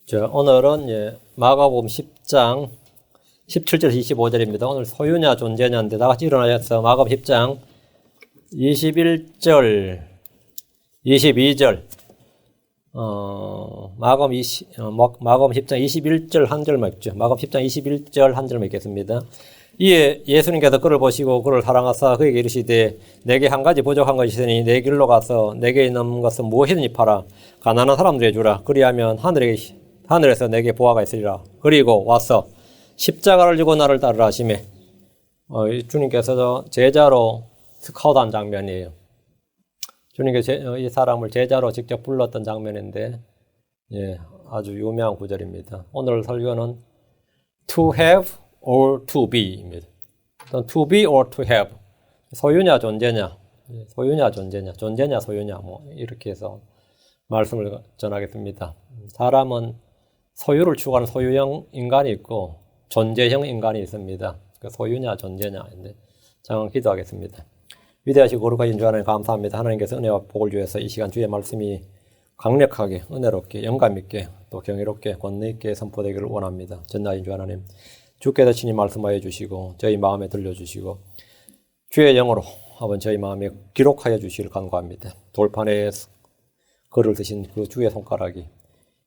오늘은 마가복음 10장 17절 25절입니다. 오늘 소유냐 존재냐인데 다 같이 일어나셔서 마가복음 10장 21절 22절 마가복음 10장 21절 한 절만 읽죠. 마가복음 10장 21절 한 절만 읽겠습니다. 이에 예수님께서 그를 보시고 그를 사랑하사 그에게 이르시되 내게 한 가지 부족한 것이 있으니 내 길로 가서 내게 있는 것은 무엇이든지 팔아 가난한 사람들에게 주라. 그리하면 하늘에서 내게 보화가 있으리라. 그리고 와서 십자가를 지고 나를 따르라 하시매 주님께서 제자로 스카우트한 장면이에요. 주님께서 이 사람을 제자로 직접 불렀던 장면인데 아주 유명한 구절입니다. 오늘 설교는 to have or to be입니다. to be or to have. 소유냐 존재냐. 소유냐 존재냐. 존재냐 소유냐. 이렇게 해서 말씀을 전하겠습니다. 사람은 소유를 추구하는 소유형 인간이 있고 존재형 인간이 있습니다. 소유냐 존재냐인데 잠깐 기도하겠습니다. 위대하시고 거룩하신 주 하나님 감사합니다. 하나님께서 은혜와 복을 주셔서 이 시간 주의 말씀이 강력하게 은혜롭게 영감 있게 또 경이롭게 권능 있게 선포되기를 원합니다. 전하신 주 하나님 주께서 친히 말씀하여 주시고 저희 마음에 들려주시고 주의 영으로 한번 저희 마음에 기록하여 주시기를 간구합니다. 돌판에 글을 드신 그 주의 손가락이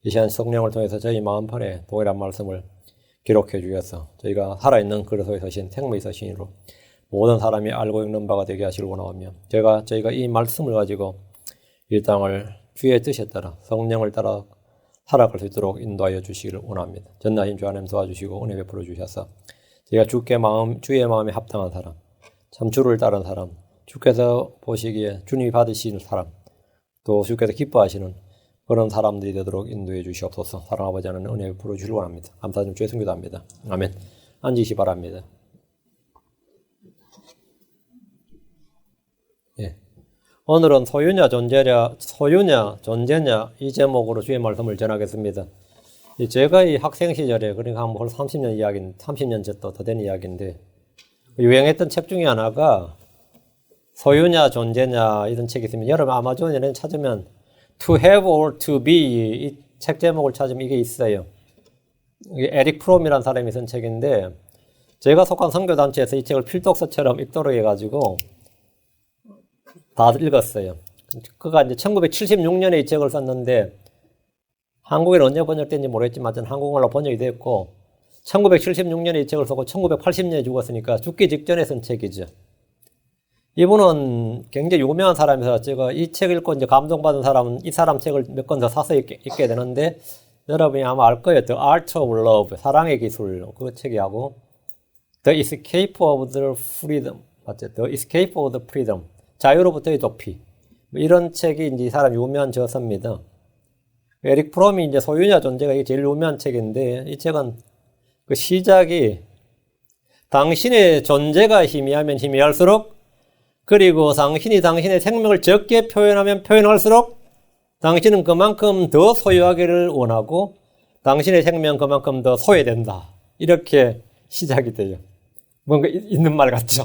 이 시간 성령을 통해서 저희 마음판에 동일한 말씀을 기록해 주셔서 저희가 살아있는 그릇에 서신 생명의 서신으로 모든 사람이 알고 읽는 바가 되게 하시길 원하오며 저희가 이 말씀을 가지고 이 땅을 주의 뜻에 따라 성령을 따라 살아갈 수 있도록 인도하여 주시기를 원합니다. 전하신 주 하나님 도와주시고 은혜 베풀어 주셔서 저희가 주의 마음에 합당한 사람, 참 주를 따른 사람, 주께서 보시기에 주님이 받으시는 사람, 또 주께서 기뻐하시는 그런 사람들이 되도록 인도해 주시옵소서. 사랑하는 아버지 하나님 은혜 베풀어 주시길 원합니다. 감사드리며 주의 성기도합니다. 아멘. 앉으시 바랍니다. 오늘은 소유냐 존재냐 이 제목으로 주의 말씀을 전하겠습니다. 제가 이 학생 시절에 그러니까 한 30년 이야기, 30년 더 된 이야기인데 유행했던 책 중에 하나가 소유냐 존재냐 이런 책이 있습니다. 여러분 아마존에 찾으면 To have or to be 이 책 제목을 찾으면 이게 있어요. 이게 에릭 프롬이라는 사람이 쓴 책인데 제가 속한 선교단체에서 이 책을 필독서처럼 읽도록 해가지고 다 읽었어요. 그가 이제 1976년에 이 책을 썼는데 한국에는 언제 번역된지 모르겠지만 한국말로 번역이 됐고 1976년에 이 책을 썼고 1980년에 죽었으니까 죽기 직전에 쓴 책이죠. 이분은 굉장히 유명한 사람이라서 제가 이 책 읽고 이제 감동받은 사람은 이 사람 책을 몇 권 더 사서 읽게 되는데 여러분이 아마 알 거예요. The Art of Love, 사랑의 기술 그 책이하고 The Escape of the Freedom, 맞죠? The Escape of the Freedom, 자유로부터의 도피. 이런 책이 이제 이 사람 유명한 저서입니다. 에릭 프롬이 이제 소유냐 존재가 이게 제일 유명한 책인데 이 책은 그 시작이 당신의 존재가 희미하면 희미할수록 그리고 당신이 당신의 생명을 적게 표현하면 표현할수록 당신은 그만큼 더 소유하기를 원하고 당신의 생명은 그만큼 더 소외된다. 이렇게 시작이 돼요. 뭔가 있는 말 같죠?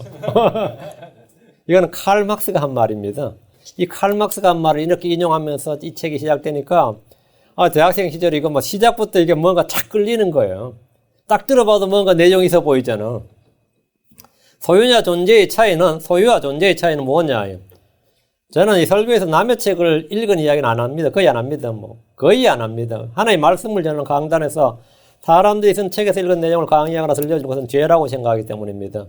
이거는 칼 막스가 한 말입니다. 이 칼 막스가 한 말을 이렇게 인용하면서 이 책이 시작되니까 대학생 시절에 이거 시작부터 이게 뭔가 착 끌리는 거예요. 딱 들어봐도 뭔가 내용이 있어 보이잖아. 소유와 존재의 차이는 뭐냐? 저는 이 설교에서 남의 책을 읽은 이야기는 안 합니다. 거의 안 합니다. 거의 안 합니다. 하나의 말씀을 저는 강단에서 사람들이 쓴 책에서 읽은 내용을 강의하거나 들려주는 것은 죄라고 생각하기 때문입니다.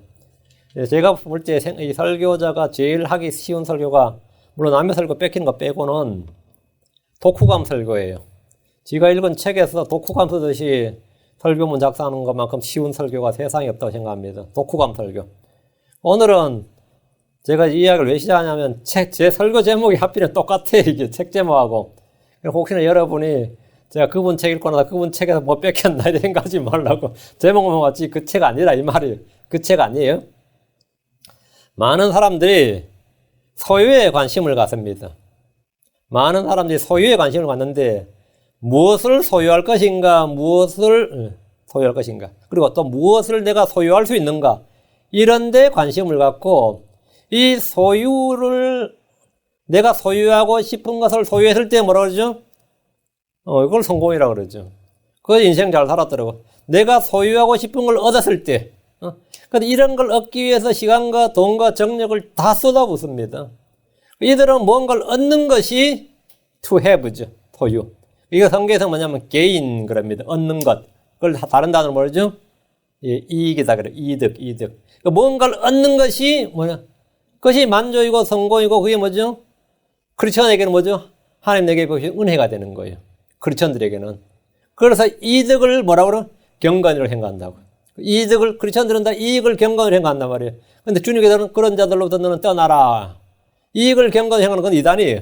제가 볼 때 이 설교자가 제일 하기 쉬운 설교가 물론 남의 설교 뺏기는 거 빼고는 독후감 설교예요. 제가 읽은 책에서 독후감 쓰듯이 설교문 작성하는 것만큼 쉬운 설교가 세상에 없다고 생각합니다. 독후감 설교. 오늘은 제가 이 이야기를 왜 시작하냐면 제 설교 제목이 하필은 똑같아요. 이게 책 제목하고. 혹시나 여러분이 제가 그분 책 읽고 나서 그분 책에서 뭐 뺏겼나 이런 생각하지 말라고 제목만 왔지 그 책 아니라 이 말이에요. 그 책 아니에요. 많은 사람들이 소유에 관심을 갖습니다. 많은 사람들이 소유에 관심을 갖는데 무엇을 소유할 것인가, 그리고 또 무엇을 내가 소유할 수 있는가 이런 데 관심을 갖고 이 소유를 내가 소유하고 싶은 것을 소유했을 때 뭐라 그러죠? 이걸 성공이라고 그러죠. 그 인생 잘 살았더라고. 내가 소유하고 싶은 걸 얻었을 때, 근데 이런 걸 얻기 위해서 시간과 돈과 정력을 다 쏟아붓습니다. 이들은 뭔가를 얻는 것이 to have죠. 소유. 이거 성경에서 뭐냐면 gain 그럽니다. 얻는 것. 그걸 다른 단어로 뭐죠? 예, 이익이다 그래. 이득. 그러니까 뭔가를 얻는 것이 뭐냐? 그것이 만족이고 성공이고 그게 뭐죠? 크리스천에게는 뭐죠? 하나님 내게 보신 은혜가 되는 거예요. 크리스천들에게는. 그래서 이득을 뭐라고 그러? 경건으로 행한다고. 이득을 크리스천들은 다 이익을 경건으로 행한단 말이에요. 근데 주님께서는 그런 자들로부터 너는 떠나라. 이익을 경건으로 행하는 건 이단이에요.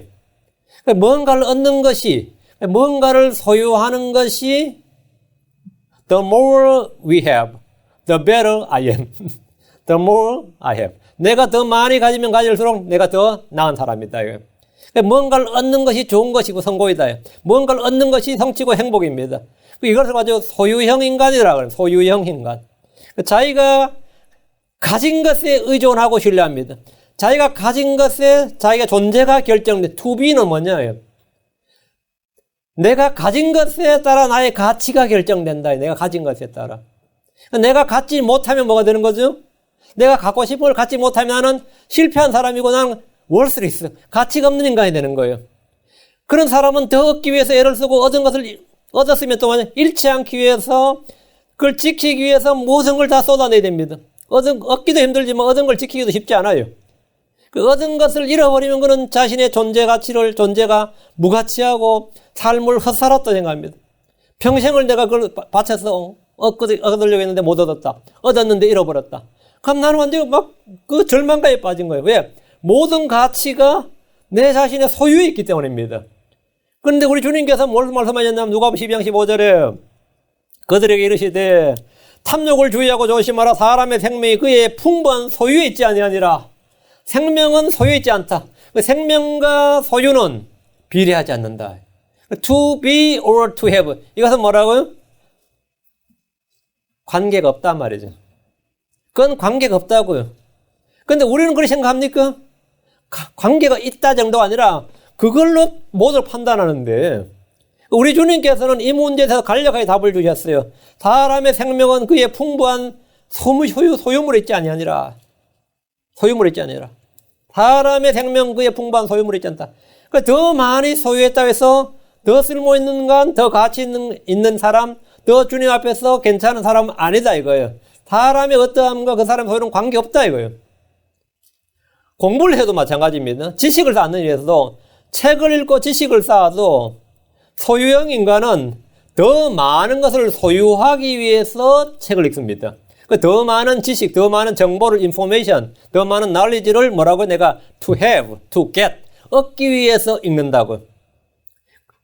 그러니까 뭔가를 얻는 것이, 뭔가를 소유하는 것이 the more we have, the better I am. the more I have. 내가 더 많이 가지면 가질수록 내가 더 나은 사람이다. 그러니까 뭔가를 얻는 것이 좋은 것이고 성공이다. 뭔가를 얻는 것이 성취고 행복입니다. 이것을 가지고 소유형 인간이라고 해요. 소유형 인간. 자기가 가진 것에 의존하고 신뢰합니다. 자기가 가진 것에 자기가 존재가 결정돼. to be는 뭐냐예요. 내가 가진 것에 따라 나의 가치가 결정된다. 내가 가진 것에 따라. 내가 갖지 못하면 뭐가 되는 거죠? 내가 갖고 싶은 걸 갖지 못하면 나는 실패한 사람이고 나는 월스리스, 가치가 없는 인간이 되는 거예요. 그런 사람은 더 얻기 위해서 애를 쓰고 얻은 것을 얻었으면 또 잃지 않기 위해서 그걸 지키기 위해서 모든 걸 다 쏟아내야 됩니다. 얻기도 힘들지만 얻은 걸 지키기도 쉽지 않아요. 그 얻은 것을 잃어버리면 그는 자신의 존재가 무가치하고 삶을 헛살았다 생각합니다. 평생을 내가 그걸 바쳐서 얻으려고 했는데 못 얻었다. 얻었는데 잃어버렸다. 그럼 나는 완전히 그 절망감에 빠진 거예요. 왜? 모든 가치가 내 자신의 소유에 있기 때문입니다. 그런데 우리 주님께서 뭘 말씀하셨냐면 누가복음 12장 15절에 그들에게 이르시되 탐욕을 주의하고 조심하라. 사람의 생명이 그의 풍부한 소유에 있지 아니하니라. 생명은 소유에 있지 않다. 그 생명과 소유는 비례하지 않는다. To be or to have. 이것은 뭐라고요? 관계가 없단 말이죠. 그건 관계가 없다고요. 그런데 우리는 그렇게 생각합니까? 관계가 있다 정도가 아니라 그걸로 모두를 판단하는데 우리 주님께서는 이 문제에 대해서 간략하게 답을 주셨어요. 사람의 생명은 그의 풍부한 소유물에 있지 아니하니라. 소유물에 있지 아니라. 사람의 생명 그의 풍부한 소유물에 있지 않다. 그러니까 더 많이 소유했다고 해서 더 쓸모 있는 인간, 더 가치 있는 사람, 더 주님 앞에서 괜찮은 사람은 아니다 이거예요. 사람의 어떠함과 그 사람의 소유는 관계없다 이거예요. 공부를 해도 마찬가지입니다. 지식을 쌓는 일에서도 책을 읽고 지식을 쌓아도 소유형 인간은 더 많은 것을 소유하기 위해서 책을 읽습니다. 더 많은 지식, 더 많은 정보를, information, 더 많은 knowledge를 뭐라고 내가 to have, to get, 얻기 위해서 읽는다고.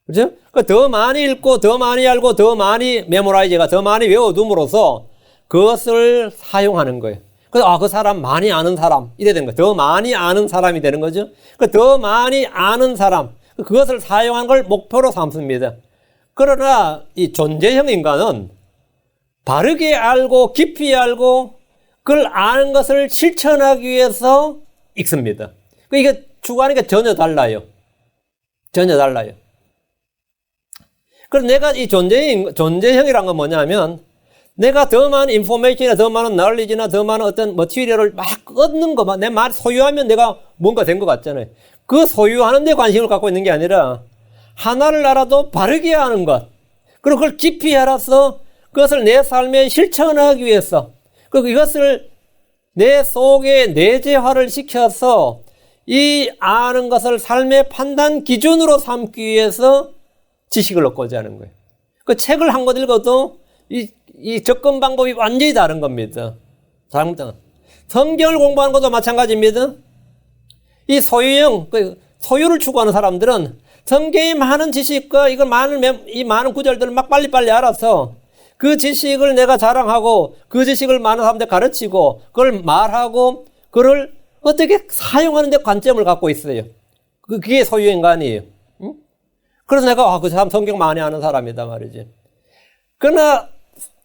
그죠? 더 많이 읽고, 더 많이 알고, 더 많이 memorize가, 더 많이 외워둠으로써 그것을 사용하는 거예요. 그래서 그 사람 많이 아는 사람 이래 되는 거예요. 더 많이 아는 사람이 되는 거죠. 더 많이 아는 사람 그것을 사용한 걸 목표로 삼습니다. 그러나 이 존재형 인간은 바르게 알고 깊이 알고 그걸 아는 것을 실천하기 위해서 읽습니다. 이게 추구하는 게 전혀 달라요. 전혀 달라요. 그래서 내가 이 존재형이란 건 뭐냐면 내가 더 많은 인포메이션이나 더 많은 knowledge나 더 많은 어떤 머티리얼을 막 얻는 것만 내 말 소유하면 내가 뭔가 된 것 같잖아요. 그 소유하는 데 관심을 갖고 있는 게 아니라 하나를 알아도 바르게 아는 것 그리고 그걸 깊이 알아서 그것을 내 삶에 실천하기 위해서 그리고 이것을 내 속에 내재화를 시켜서 이 아는 것을 삶의 판단 기준으로 삼기 위해서 지식을 얻고자 하는 거예요. 그 책을 한 권 읽어도 이 접근 방법이 완전히 다른 겁니다. 성경을 공부하는 것도 마찬가지입니다. 이 소유형, 소유를 추구하는 사람들은 성경의 많은 지식과 이 많은 구절들을 막 빨리빨리 알아서 그 지식을 내가 자랑하고 그 지식을 많은 사람들 가르치고 그걸 말하고 그걸 어떻게 사용하는 데 관점을 갖고 있어요. 그게 소유인간이에요. 응? 그래서 내가 그 사람 성경 많이 아는 사람이다 말이지. 그러나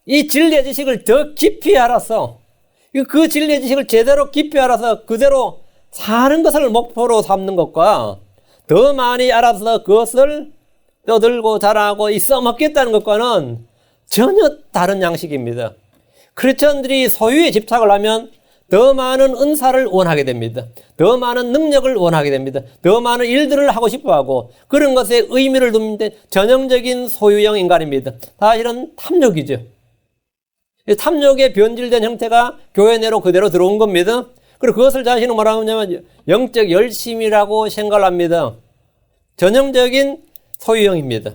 이 진리의 지식을 더 깊이 알아서 그 진리의 지식을 제대로 깊이 알아서 그대로 사는 것을 목표로 삼는 것과 더 많이 알아서 그것을 떠들고 자랑하고 써먹겠다는 것과는 전혀 다른 양식입니다. 크리스천들이 소유에 집착을 하면 더 많은 은사를 원하게 됩니다. 더 많은 능력을 원하게 됩니다. 더 많은 일들을 하고 싶어하고 그런 것에 의미를 두는데 전형적인 소유형 인간입니다. 사실은 탐욕이죠. 탐욕의 변질된 형태가 교회 내로 그대로 들어온 겁니다. 그리고 그것을 자신은 뭐라고 하냐면 영적 열심이라고 생각을 합니다. 전형적인 소유형입니다.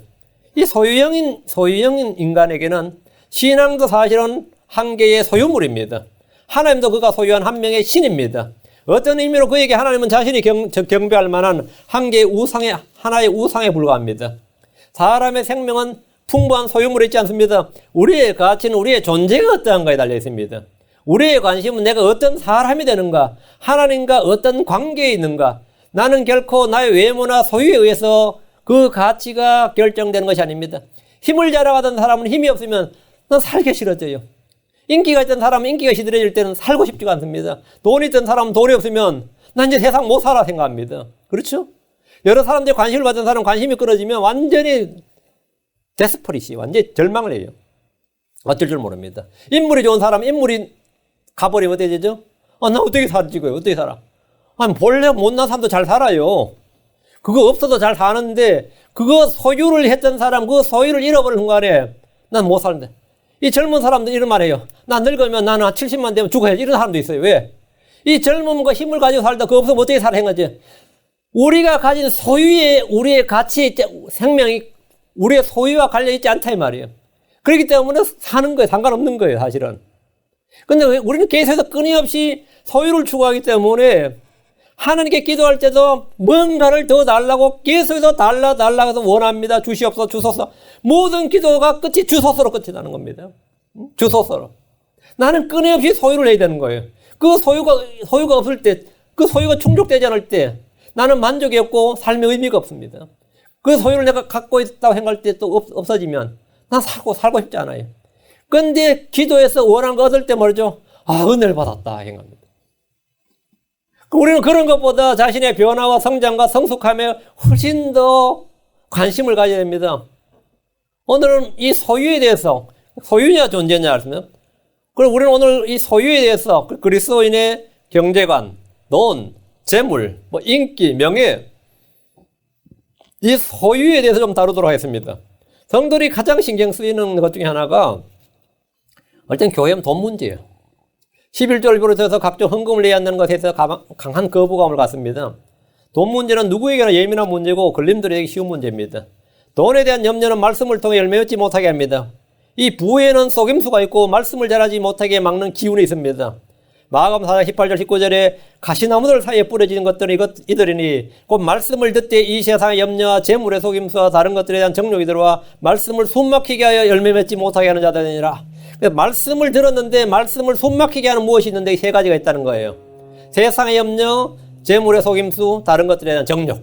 이 소유형인 인간에게는 신앙도 사실은 한 개의 소유물입니다. 하나님도 그가 소유한 한 명의 신입니다. 어떤 의미로 그에게 하나님은 자신이 경배할 만한 한 개의 하나의 우상에 불과합니다. 사람의 생명은 풍부한 소유물이 있지 않습니다. 우리의 가치는 우리의 존재가 어떠한가에 달려 있습니다. 우리의 관심은 내가 어떤 사람이 되는가, 하나님과 어떤 관계에 있는가. 나는 결코 나의 외모나 소유에 의해서 그 가치가 결정되는 것이 아닙니다. 힘을 자랑하던 사람은 힘이 없으면 난 살기 싫어져요. 인기가 있던 사람은 인기가 시들해질 때는 살고 싶지가 않습니다. 돈이 있던 사람은 돈이 없으면 난 이제 세상 못 살아 생각합니다. 그렇죠? 여러 사람들이 관심을 받은 사람은 관심이 끊어지면 완전히 데스퍼리시, 완전히 절망을 해요. 어쩔 줄 모릅니다. 인물이 좋은 사람은 인물이 가버리면 어떻게 되죠? 나 어떻게 살지? 어떻게 살아? 본래 못난 사람도 잘 살아요. 그거 없어도 잘 사는데 그거 소유를 했던 사람, 그 소유를 잃어버린 순간에 난 못 사는데. 이 젊은 사람들 이런 말 해요. 나 늙으면 나는 70만 되면 죽어야지. 이런 사람도 있어요. 왜? 이 젊음과 힘을 가지고 살다 그거 없으면 어떻게 살아 행하지? 우리가 가진 소유에 우리의 가치, 생명이 우리의 소유와 관련있지 않다 이 말이에요. 그렇기 때문에 사는 거예요. 상관없는 거예요. 사실은. 근데 우리는 계속해서 끊임없이 소유를 추구하기 때문에 하나님께 기도할 때도 뭔가를 더 달라고 계속해서 달라서 원합니다. 주시옵소서, 주소서. 모든 기도가 끝이 주소서로 끝이 나는 겁니다. 주소서로. 나는 끊임없이 소유를 해야 되는 거예요. 그 소유가 없을 때, 그 소유가 충족되지 않을 때 나는 만족이 없고 삶의 의미가 없습니다. 그 소유를 내가 갖고 있다고 생각할 때 또 없어지면 난 살고 싶지 않아요. 근데 기도해서 원하는 거 얻을 때 말이죠. 은혜를 받았다 생각합니다. 우리는 그런 것보다 자신의 변화와 성장과 성숙함에 훨씬 더 관심을 가져야 됩니다. 오늘은 이 소유에 대해서, 소유냐 존재냐 하시면, 그리고 우리는 오늘 이 소유에 대해서 그리스도인의 경제관, 돈, 재물, 인기, 명예, 이 소유에 대해서 좀 다루도록 하겠습니다. 성도들이 가장 신경 쓰이는 것 중에 하나가 일단 교회는 돈 문제예요. 11조를 비롯해서 각종 헌금을 내야 한다는 것에 대해서 강한 거부감을 갖습니다. 돈 문제는 누구에게나 예민한 문제고 걸림돌에게 쉬운 문제입니다. 돈에 대한 염려는 말씀을 통해 열매 맺지 못하게 합니다. 이 부에는 속임수가 있고 말씀을 잘하지 못하게 막는 기운이 있습니다. 마가복음 4장 18절 19절에 가시나무들 사이에 뿌려지는 것들은 이들이니 곧 말씀을 듣되 이 세상의 염려와 재물의 속임수와 다른 것들에 대한 정욕이 들어와 말씀을 숨막히게 하여 열매 맺지 못하게 하는 자들이니라. 말씀을 들었는데 말씀을 숨막히게 하는 무엇이 있는데 세 가지가 있다는 거예요. 세상의 염려, 재물의 속임수, 다른 것들에 대한 정욕.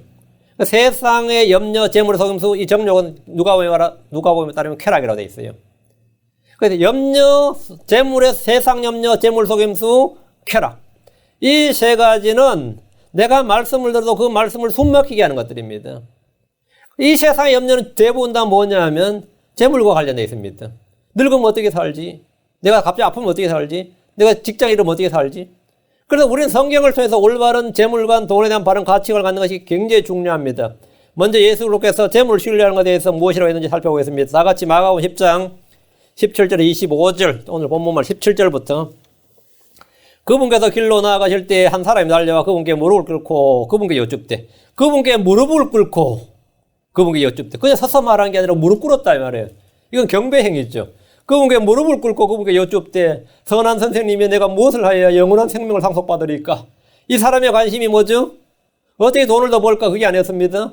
세상의 염려, 재물의 속임수, 이 정욕은 누가복음에 따르면 쾌락이라고 되어 있어요. 그래서 염려, 재물의 세상 염려, 재물 속임수, 쾌락. 이 세 가지는 내가 말씀을 들어도 그 말씀을 숨막히게 하는 것들입니다. 이 세상의 염려는 대부분 다 뭐냐 하면 재물과 관련되어 있습니다. 늙으면 어떻게 살지? 내가 갑자기 아프면 어떻게 살지? 내가 직장 잃으면 어떻게 살지? 그래서 우리는 성경을 통해서 올바른 재물과 돈에 대한 바른 가치관을 갖는 것이 굉장히 중요합니다. 먼저 예수 그리스도께서 재물을 신뢰하는 것에 대해서 무엇이라고 했는지 살펴보겠습니다. 다 같이 마가복음 10장 17절에 25절, 오늘 본문말 17절부터 그분께서 길로 나아가실 때 한 사람이 달려와 그분께 무릎을 꿇고 그분께 여쭙되 그냥 서서 말한 게 아니라 무릎 꿇었다 이 말이에요. 이건 경배 행위죠. 그분께 무릎을 꿇고 그분께 여쭙되 선한 선생님이 내가 무엇을 하여야 영원한 생명을 상속받으리까? 이 사람의 관심이 뭐죠? 어떻게 돈을 더 벌까? 그게 아니었습니다.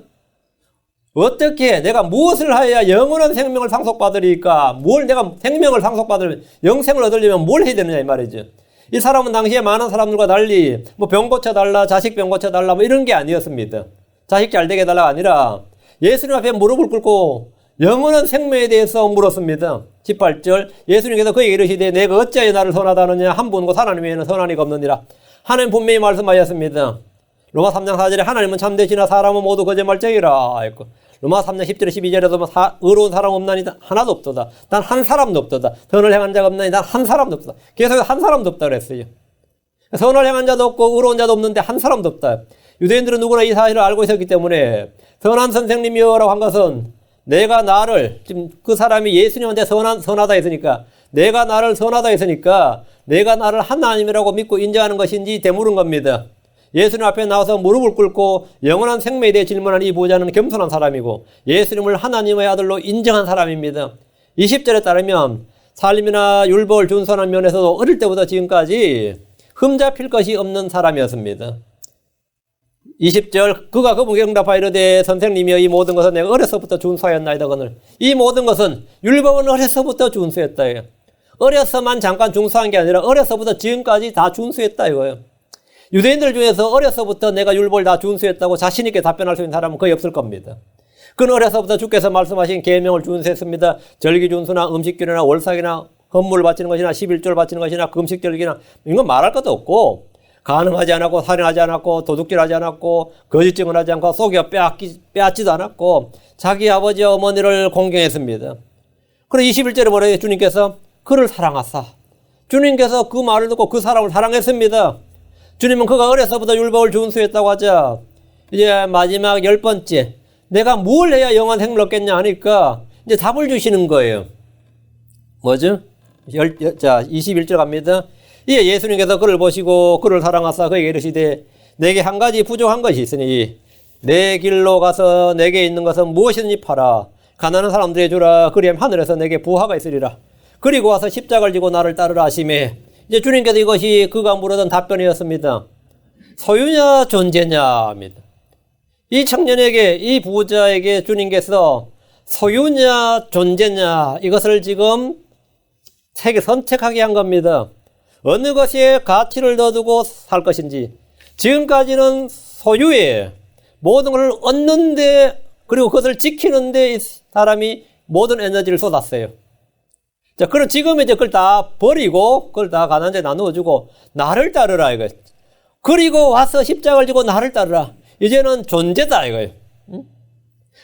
어떻게 내가 무엇을 하여야 영원한 생명을 상속받으리까? 내가 생명을 상속받으려면 영생을 얻으려면 뭘 해야 되느냐 이 말이죠. 이 사람은 당시에 많은 사람들과 달리 병 고쳐달라, 자식 병 고쳐달라 이런 게 아니었습니다. 자식 잘 되게 해달라가 아니라 예수님 앞에 무릎을 꿇고 영원한 생명에 대해서 물었습니다. 18절 예수님께서 그에게 이르시되 내가 어찌하여 나를 선하다 하느냐 한 분 곧 하나님 외에는 선한 이가 없느니라. 하나님 분명히 말씀하셨습니다. 로마 3장 4절에 하나님은 참되시나 사람은 모두 거짓말쟁이라 했고 로마 3장 10절에 12절에도 의로운 사람 없나니 하나도 없도다. 단 한 사람도 없도다. 선을 행한 자가 없나니 단 한 사람도 없도다. 계속 한 사람도 없다 그랬어요. 선을 행한 자도 없고 의로운 자도 없는데 한 사람도 없다. 유대인들은 누구나 이 사실을 알고 있었기 때문에 선한 선생님이여라고 한 것은 내가 나를, 지금 그 사람이 예수님한테 선하다 했으니까, 내가 나를 선하다 했으니까 내가 나를 하나님이라고 믿고 인정하는 것인지 되물은 겁니다. 예수님 앞에 나와서 무릎을 꿇고 영원한 생명에 대해 질문한 이 보좌는 겸손한 사람이고 예수님을 하나님의 아들로 인정한 사람입니다. 20절에 따르면 삶이나 율법을 준수하는 면에서도 어릴 때부터 지금까지 흠잡힐 것이 없는 사람이었습니다. 20절 그가 그분께 응답하여 이르되 선생님이여 이 모든 것은 내가 어려서부터 준수하였나이다. 그늘 이 모든 것은 율법은 어려서부터 준수했다. 어려서만 잠깐 준수한 게 아니라 어려서부터 지금까지 다 준수했다 이거예요. 유대인들 중에서 어려서부터 내가 율법을 다 준수했다고 자신 있게 답변할 수 있는 사람은 거의 없을 겁니다. 그는 어려서부터 주께서 말씀하신 계명을 준수했습니다. 절기 준수나 음식결이나 월삭이나 헌물 바치는 것이나 11조를 바치는 것이나 금식절기나 이건 말할 것도 없고 간음하지 않았고 살인하지 않았고 도둑질하지 않았고 거짓 증언하지 않고 속여 빼앗지도 않았고 자기 아버지 어머니를 공경했습니다. 그리고 21절에 뭐래요? 주님께서 그를 사랑하사. 주님께서 그 말을 듣고 그 사람을 사랑했습니다. 주님은 그가 어려서부터 율법을 준수했다고 하자 이제 마지막 10번째 내가 뭘 해야 영원 생명을 얻겠냐 하니까 이제 답을 주시는 거예요. 뭐죠? 자 21절 갑니다. 이에 예수님께서 그를 보시고 그를 사랑하사 그에게 이르시되 내게 한 가지 부족한 것이 있으니 내 길로 가서 내게 있는 것은 무엇이든지 팔아 가난한 사람들에게 주라. 그리하면 하늘에서 내게 부하가 있으리라. 그리고 와서 십자가를 지고 나를 따르라 하시매 이제 주님께서 이것이 그가 물었던 답변이었습니다. 소유냐 존재냐입니다. 이 청년에게 이 부자에게 주님께서 소유냐 존재냐 이것을 지금 선택하게 한 겁니다. 어느 것에 가치를 더 두고 살 것인지. 지금까지는 소유에 모든 것을 얻는데 그리고 그것을 지키는데 이 사람이 모든 에너지를 쏟았어요. 자, 그럼 지금 이제 그걸 다 버리고 그걸 다 가난한 자에 나누어주고 나를 따르라 이거예요. 그리고 와서 십자가를 지고 나를 따르라. 이제는 존재다 이거예요.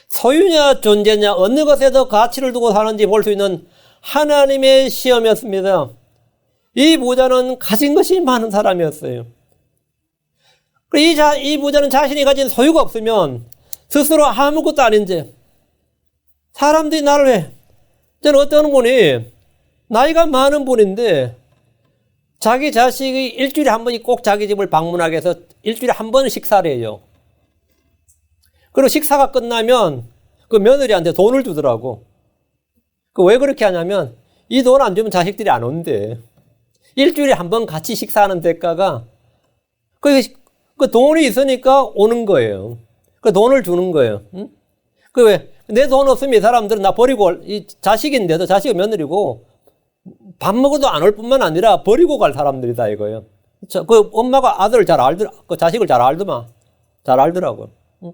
소유냐 존재냐 어느 것에 더 가치를 두고 사는지 볼 수 있는 하나님의 시험이었습니다. 이 부자는 가진 것이 많은 사람이었어요. 이 부자는 자신이 가진 소유가 없으면 스스로 아무것도 아닌 채 사람들이 나를 왜 저는 어떤 분이 나이가 많은 분인데 자기 자식이 일주일에 한 번씩 꼭 자기 집을 방문하게 해서 일주일에 한 번 식사를 해요. 그리고 식사가 끝나면 그 며느리한테 돈을 주더라고. 왜 그렇게 하냐면 이 돈 안 주면 자식들이 안 온대. 일주일에 한 번 같이 식사하는 대가가 그 돈이 있으니까 오는 거예요. 그 돈을 주는 거예요. 응? 그 왜 내 돈 없으면 이 사람들은 나 버리고 이 자식인데도 자식은 며느리고 밥 먹어도 안 올 뿐만 아니라 버리고 갈 사람들이다 이거예요. 그 엄마가 아들을 잘 알더라. 그 자식을 잘 알더만. 잘 알더라고. 응?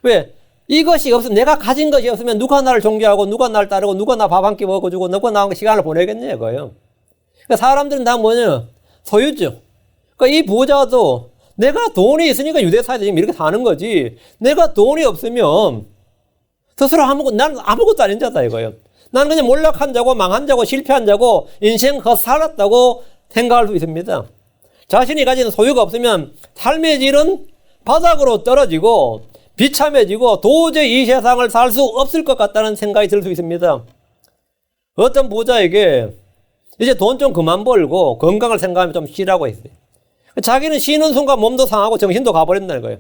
왜 이것이 없으면 내가 가진 것이 없으면 누가 나를 존경하고 누가 나를 따르고 누가 나 밥 한 끼 먹어주고 누가 나하고 시간을 보내겠냐 이거예요. 그러니까 사람들은 다 뭐냐 소유죠. 그러니까 이 부자도 내가 돈이 있으니까 유대사회에서 지금 이렇게 사는 거지. 내가 돈이 없으면 스스로 난 아무것도 아닌 자다 이거예요. 나는 그냥 몰락한 자고 망한 자고 실패한 자고 인생 헛살았다고 생각할 수 있습니다. 자신이 가진 소유가 없으면 삶의 질은 바닥으로 떨어지고 비참해지고 도저히 이 세상을 살 수 없을 것 같다는 생각이 들 수 있습니다. 어떤 부자에게 이제 돈 좀 그만 벌고 건강을 생각하면 좀 쉬라고 했어요. 자기는 쉬는 순간 몸도 상하고 정신도 가버린다는 거예요.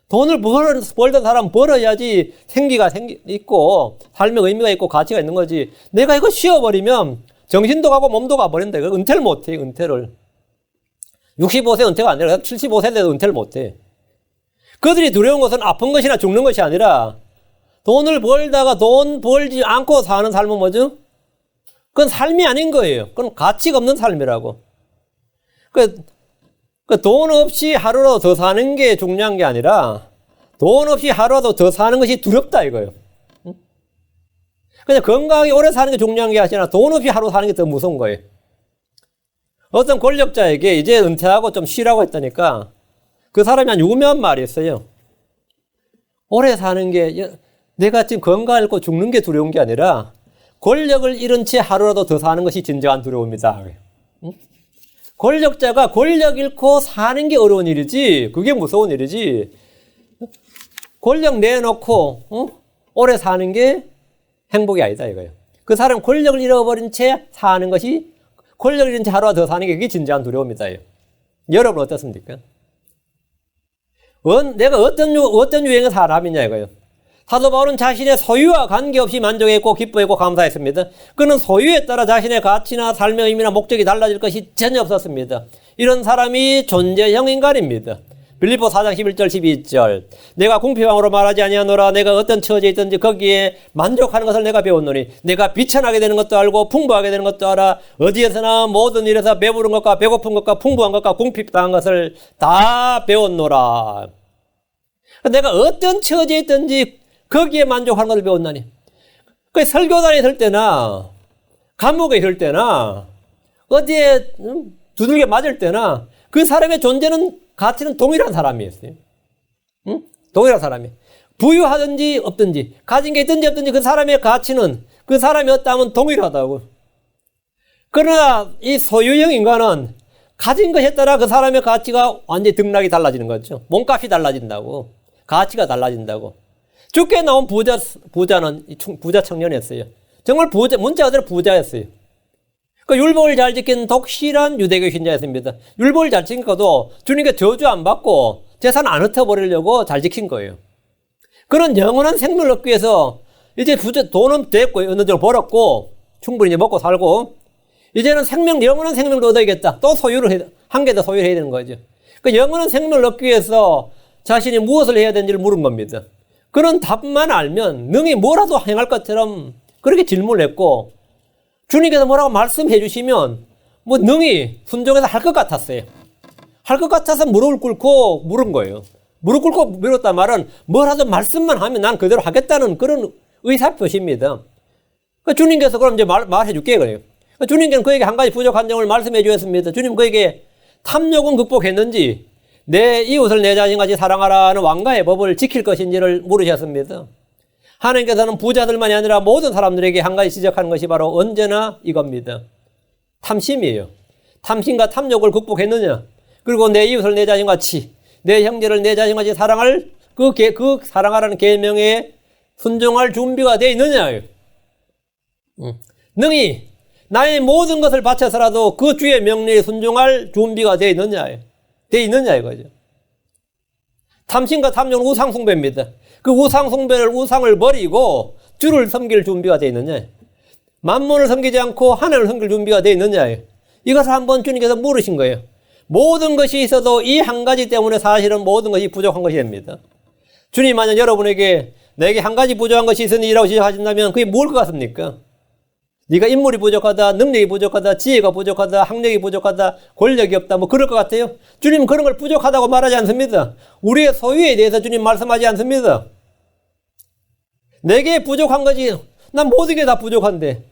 돈을 벌던 사람 벌어야지 생기가 있고 삶의 의미가 있고 가치가 있는 거지. 내가 이거 쉬어버리면 정신도 가고 몸도 가버린다. 은퇴를 못해. 은퇴를. 65세 은퇴가 아니라 75세 돼도 은퇴를 못해. 그들이 두려운 것은 아픈 것이나 죽는 것이 아니라 돈을 벌다가 돈 벌지 않고 사는 삶은 뭐죠? 그건 삶이 아닌 거예요. 그건 가치가 없는 삶이라고. 돈 없이 하루라도 더 사는 게 중요한 게 아니라 돈 없이 하루라도 더 사는 것이 두렵다 이거예요. 그냥 건강하게 오래 사는 게 중요한 게 아니라 돈 없이 하루 사는 게 더 무서운 거예요. 어떤 권력자에게 이제 은퇴하고 좀 쉬라고 했다니까 그 사람이 한 유명한 말이 있어요. 오래 사는 게 내가 지금 건강 잃고 죽는 게 두려운 게 아니라 권력을 잃은 채 하루라도 더 사는 것이 진정한 두려움이다. 응? 권력자가 권력 잃고 사는 게 어려운 일이지, 그게 무서운 일이지, 권력 내놓고 오래 사는 게 행복이 아니다 이거예요. 그 사람 권력을 잃어버린 채 사는 것이, 권력을 잃은 채 하루라도 더 사는 게 그게 진정한 두려움이다. 여러분 어떻습니까? 내가 어떤 유행의 사람이냐 이거예요. 사도 바울은 자신의 소유와 관계없이 만족했고 기뻐했고 감사했습니다. 그는 소유에 따라 자신의 가치나 삶의 의미나 목적이 달라질 것이 전혀 없었습니다. 이런 사람이 존재형 인간입니다. 빌립보 4장 11절 12절 내가 궁핍함으로 말하지 아니하노라. 내가 어떤 처지에 있든지 거기에 만족하는 것을 내가 배웠노니 내가 비천하게 되는 것도 알고 풍부하게 되는 것도 알아. 어디에서나 모든 일에서 배부른 것과 배고픈 것과 풍부한 것과 궁핍당한 것을 다 배웠노라. 내가 어떤 처지에 있든지 거기에 만족하는 것을 배웠나니. 그 설교단에 있을 때나 감옥에 있을 때나 어디에 두들겨 맞을 때나 그 사람의 존재는 가치는 동일한 사람이었어요. 응? 동일한 사람이. 부유하든지 없든지 가진 게 있든지 없든지 그 사람의 가치는 그 사람이 없다면 동일하다고. 그러나 이 소유형 인간은 가진 것에 따라 그 사람의 가치가 완전히 등락이 달라지는 거죠. 몸값이 달라진다고. 가치가 달라진다고. 죽게 나온 부자는 부자 청년이었어요. 정말 문자 그대로 부자였어요. 그 율법을 잘 지킨 독실한 유대교 신자였습니다. 율법을 잘 지키고도 주님께 저주 안 받고 재산 안 흩어버리려고 잘 지킨 거예요. 그런 영원한 생명을 얻기 위해서 이제 돈은 됐고 어느 정도 벌었고 충분히 이제 먹고 살고 이제는 영원한 생명을 얻어야겠다. 또 한 개 더 소유를 해야 되는 거죠. 그 영원한 생명을 얻기 위해서 자신이 무엇을 해야 되는지를 물은 겁니다. 그런 답만 알면 능히 뭐라도 행할 것처럼 그렇게 질문을 했고 주님께서 뭐라고 말씀해 주시면 능히 순종해서 할 것 같았어요. 할 것 같아서 무릎을 꿇고 물은 거예요. 무릎 꿇고 물었단 말은 뭐라도 말씀만 하면 난 그대로 하겠다는 그런 의사표시입니다. 주님께서 그럼 이제 말해 줄게 그래요. 주님께는 그에게 한 가지 부족한 점을 말씀해 주셨습니다. 주님 그에게 탐욕은 극복했는지 내 이웃을 내 자신같이 사랑하라는 왕가의 법을 지킬 것인지를 물으셨습니다. 하나님께서는 부자들만이 아니라 모든 사람들에게 한 가지 지적하는 것이 바로 언제나 이겁니다. 탐심이에요. 탐심과 탐욕을 극복했느냐? 그리고 내 이웃을 내 자신같이, 내 형제를 내 자신같이 사랑할 그 사랑하라는 계명에 순종할 준비가 되어 있느냐? 능히 나의 모든 것을 바쳐서라도 그 주의 명령에 순종할 준비가 되어 있느냐? 되어 있느냐 이거죠. 탐심과 탐욕은 우상숭배입니다. 그 우상을 버리고 주를 섬길 준비가 되어 있느냐. 만몬을 섬기지 않고 하나님을 섬길 준비가 되어 있느냐. 이것을 한번 주님께서 물으신 거예요. 모든 것이 있어도 이 한 가지 때문에 사실은 모든 것이 부족한 것이 됩니다. 주님 만약 여러분에게 내게 한 가지 부족한 것이 있으니라고 지적하신다면 그게 뭘 것 같습니까? 네가 인물이 부족하다, 능력이 부족하다, 지혜가 부족하다, 학력이 부족하다, 권력이 없다, 그럴 것 같아요? 주님은 그런 걸 부족하다고 말하지 않습니다. 우리의 소유에 대해서 주님 말씀하지 않습니다. 내게 부족한 것이, 난 모든 게 다 부족한데,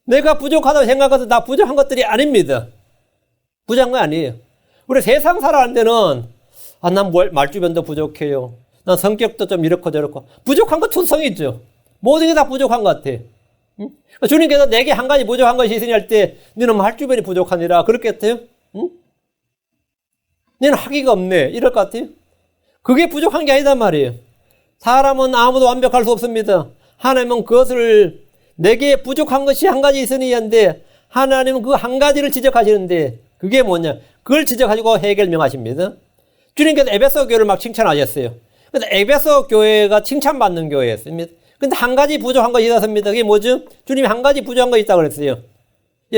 내가 부족하다고 생각해서 다 부족한 것들이 아닙니다. 부족한 거 아니에요. 우리 세상 살아가는 데는, 난 말주변도 부족해요. 난 성격도 좀 이렇고 저렇고. 부족한 거 투성이 있죠. 모든 게 다 부족한 것 같아. 주님께서 내게 한 가지 부족한 것이 있으니 할 때 너는 말주변이 부족하니라 그렇겠어요? 응? 너는 학위가 없네 이럴 것 같아요? 그게 부족한 게 아니단 말이에요. 사람은 아무도 완벽할 수 없습니다. 하나님은 그것을 내게 부족한 것이 한 가지 있으니 한데 하나님은 그 한 가지를 지적하시는데 그게 뭐냐? 그걸 지적하시고 해결 명하십니다. 주님께서 에베소 교회를 막 칭찬하셨어요. 그래서 에베소 교회가 칭찬받는 교회였습니다. 근데 한 가지 부족한 것이 있었습니다. 그게 뭐죠? 주님이 한 가지 부족한 것이 있다고 그랬어요.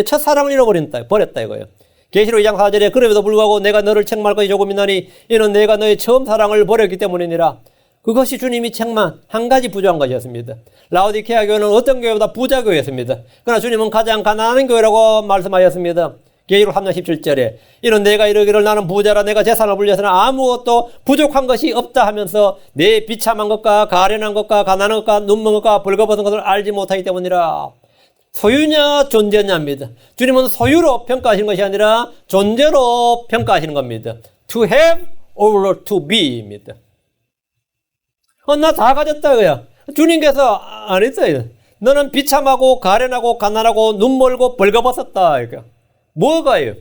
첫사랑을 버렸다 이거예요. 계시록 2장 4절에 그럼에도 불구하고 내가 너를 책망할 것이 조금 있나니 이는 내가 너의 처음 사랑을 버렸기 때문이니라. 그것이 주님이 책망 한 가지 부족한 것이었습니다. 라오디케아 교회는 어떤 교회보다 부자 교회였습니다. 그러나 주님은 가장 가난한 교회라고 말씀하셨습니다. 계시록 3장 17절에 이는 내가 이르기를 나는 부자라 내가 재산을 불려서는 아무것도 부족한 것이 없다 하면서 내 비참한 것과 가련한 것과 가난한 것과 눈먼 것과 벌거벗은 것을 알지 못하기 때문이라. 소유냐 존재냐입니다. 주님은 소유로 평가하시는 것이 아니라 존재로 평가하시는 겁니다. To have or to be입니다. 나 다 가졌다 그야. 주님께서 안 했어요. 너는 비참하고 가련하고 가난하고 눈멀고 벌거벗었다. 그러니까 뭐가요?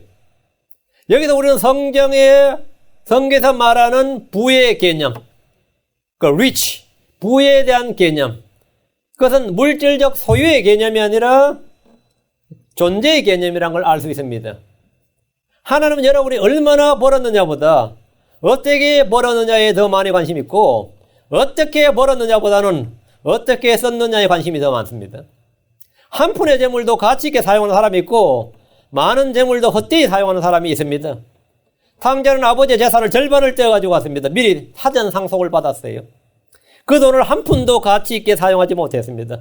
여기서 우리는 성경에서 말하는 부의 개념, 그 rich, 부에 대한 개념, 그것은 물질적 소유의 개념이 아니라 존재의 개념이라는 걸 알 수 있습니다. 하나님은 여러분이 얼마나 벌었느냐보다 어떻게 벌었느냐에 더 많이 관심이 있고, 어떻게 벌었느냐보다는 어떻게 썼느냐에 관심이 더 많습니다. 한 푼의 재물도 가치 있게 사용하는 사람이 있고, 많은 재물도 헛되이 사용하는 사람이 있습니다. 탕자는 아버지의 재산을 절반을 떼어가지고 왔습니다. 미리 사전 상속을 받았어요. 그 돈을 한 푼도 가치 있게 사용하지 못했습니다.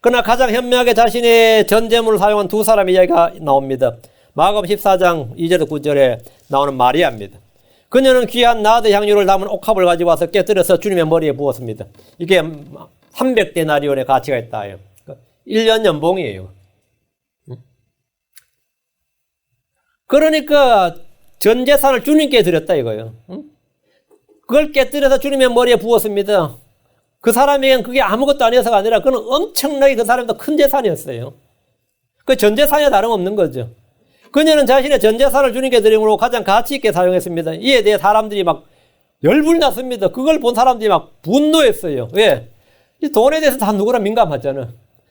그러나 가장 현명하게 자신의 전 재물을 사용한 두 사람의 이야기가 나옵니다. 마가복음 14장 2절에서 9절에 나오는 마리아입니다. 그녀는 귀한 나드 향유를 담은 옥합을 가지고 와서 깨뜨려서 주님의 머리에 부었습니다. 이게 300데나리온의 가치가 있다. 1년 연봉이에요. 그러니까 전 재산을 주님께 드렸다 이거예요. 그걸 깨뜨려서 주님의 머리에 부었습니다. 그 사람에게는 그게 아무것도 아니어서가 아니라 그는 엄청나게 그 사람도 큰 재산이었어요. 그 전 재산이 다름없는 거죠. 그녀는 자신의 전 재산을 주님께 드림으로 가장 가치 있게 사용했습니다. 이에 대해 사람들이 막 열불 났습니다. 그걸 본 사람들이 막 분노했어요. 왜? 이 돈에 대해서 다 누구나 민감하잖아.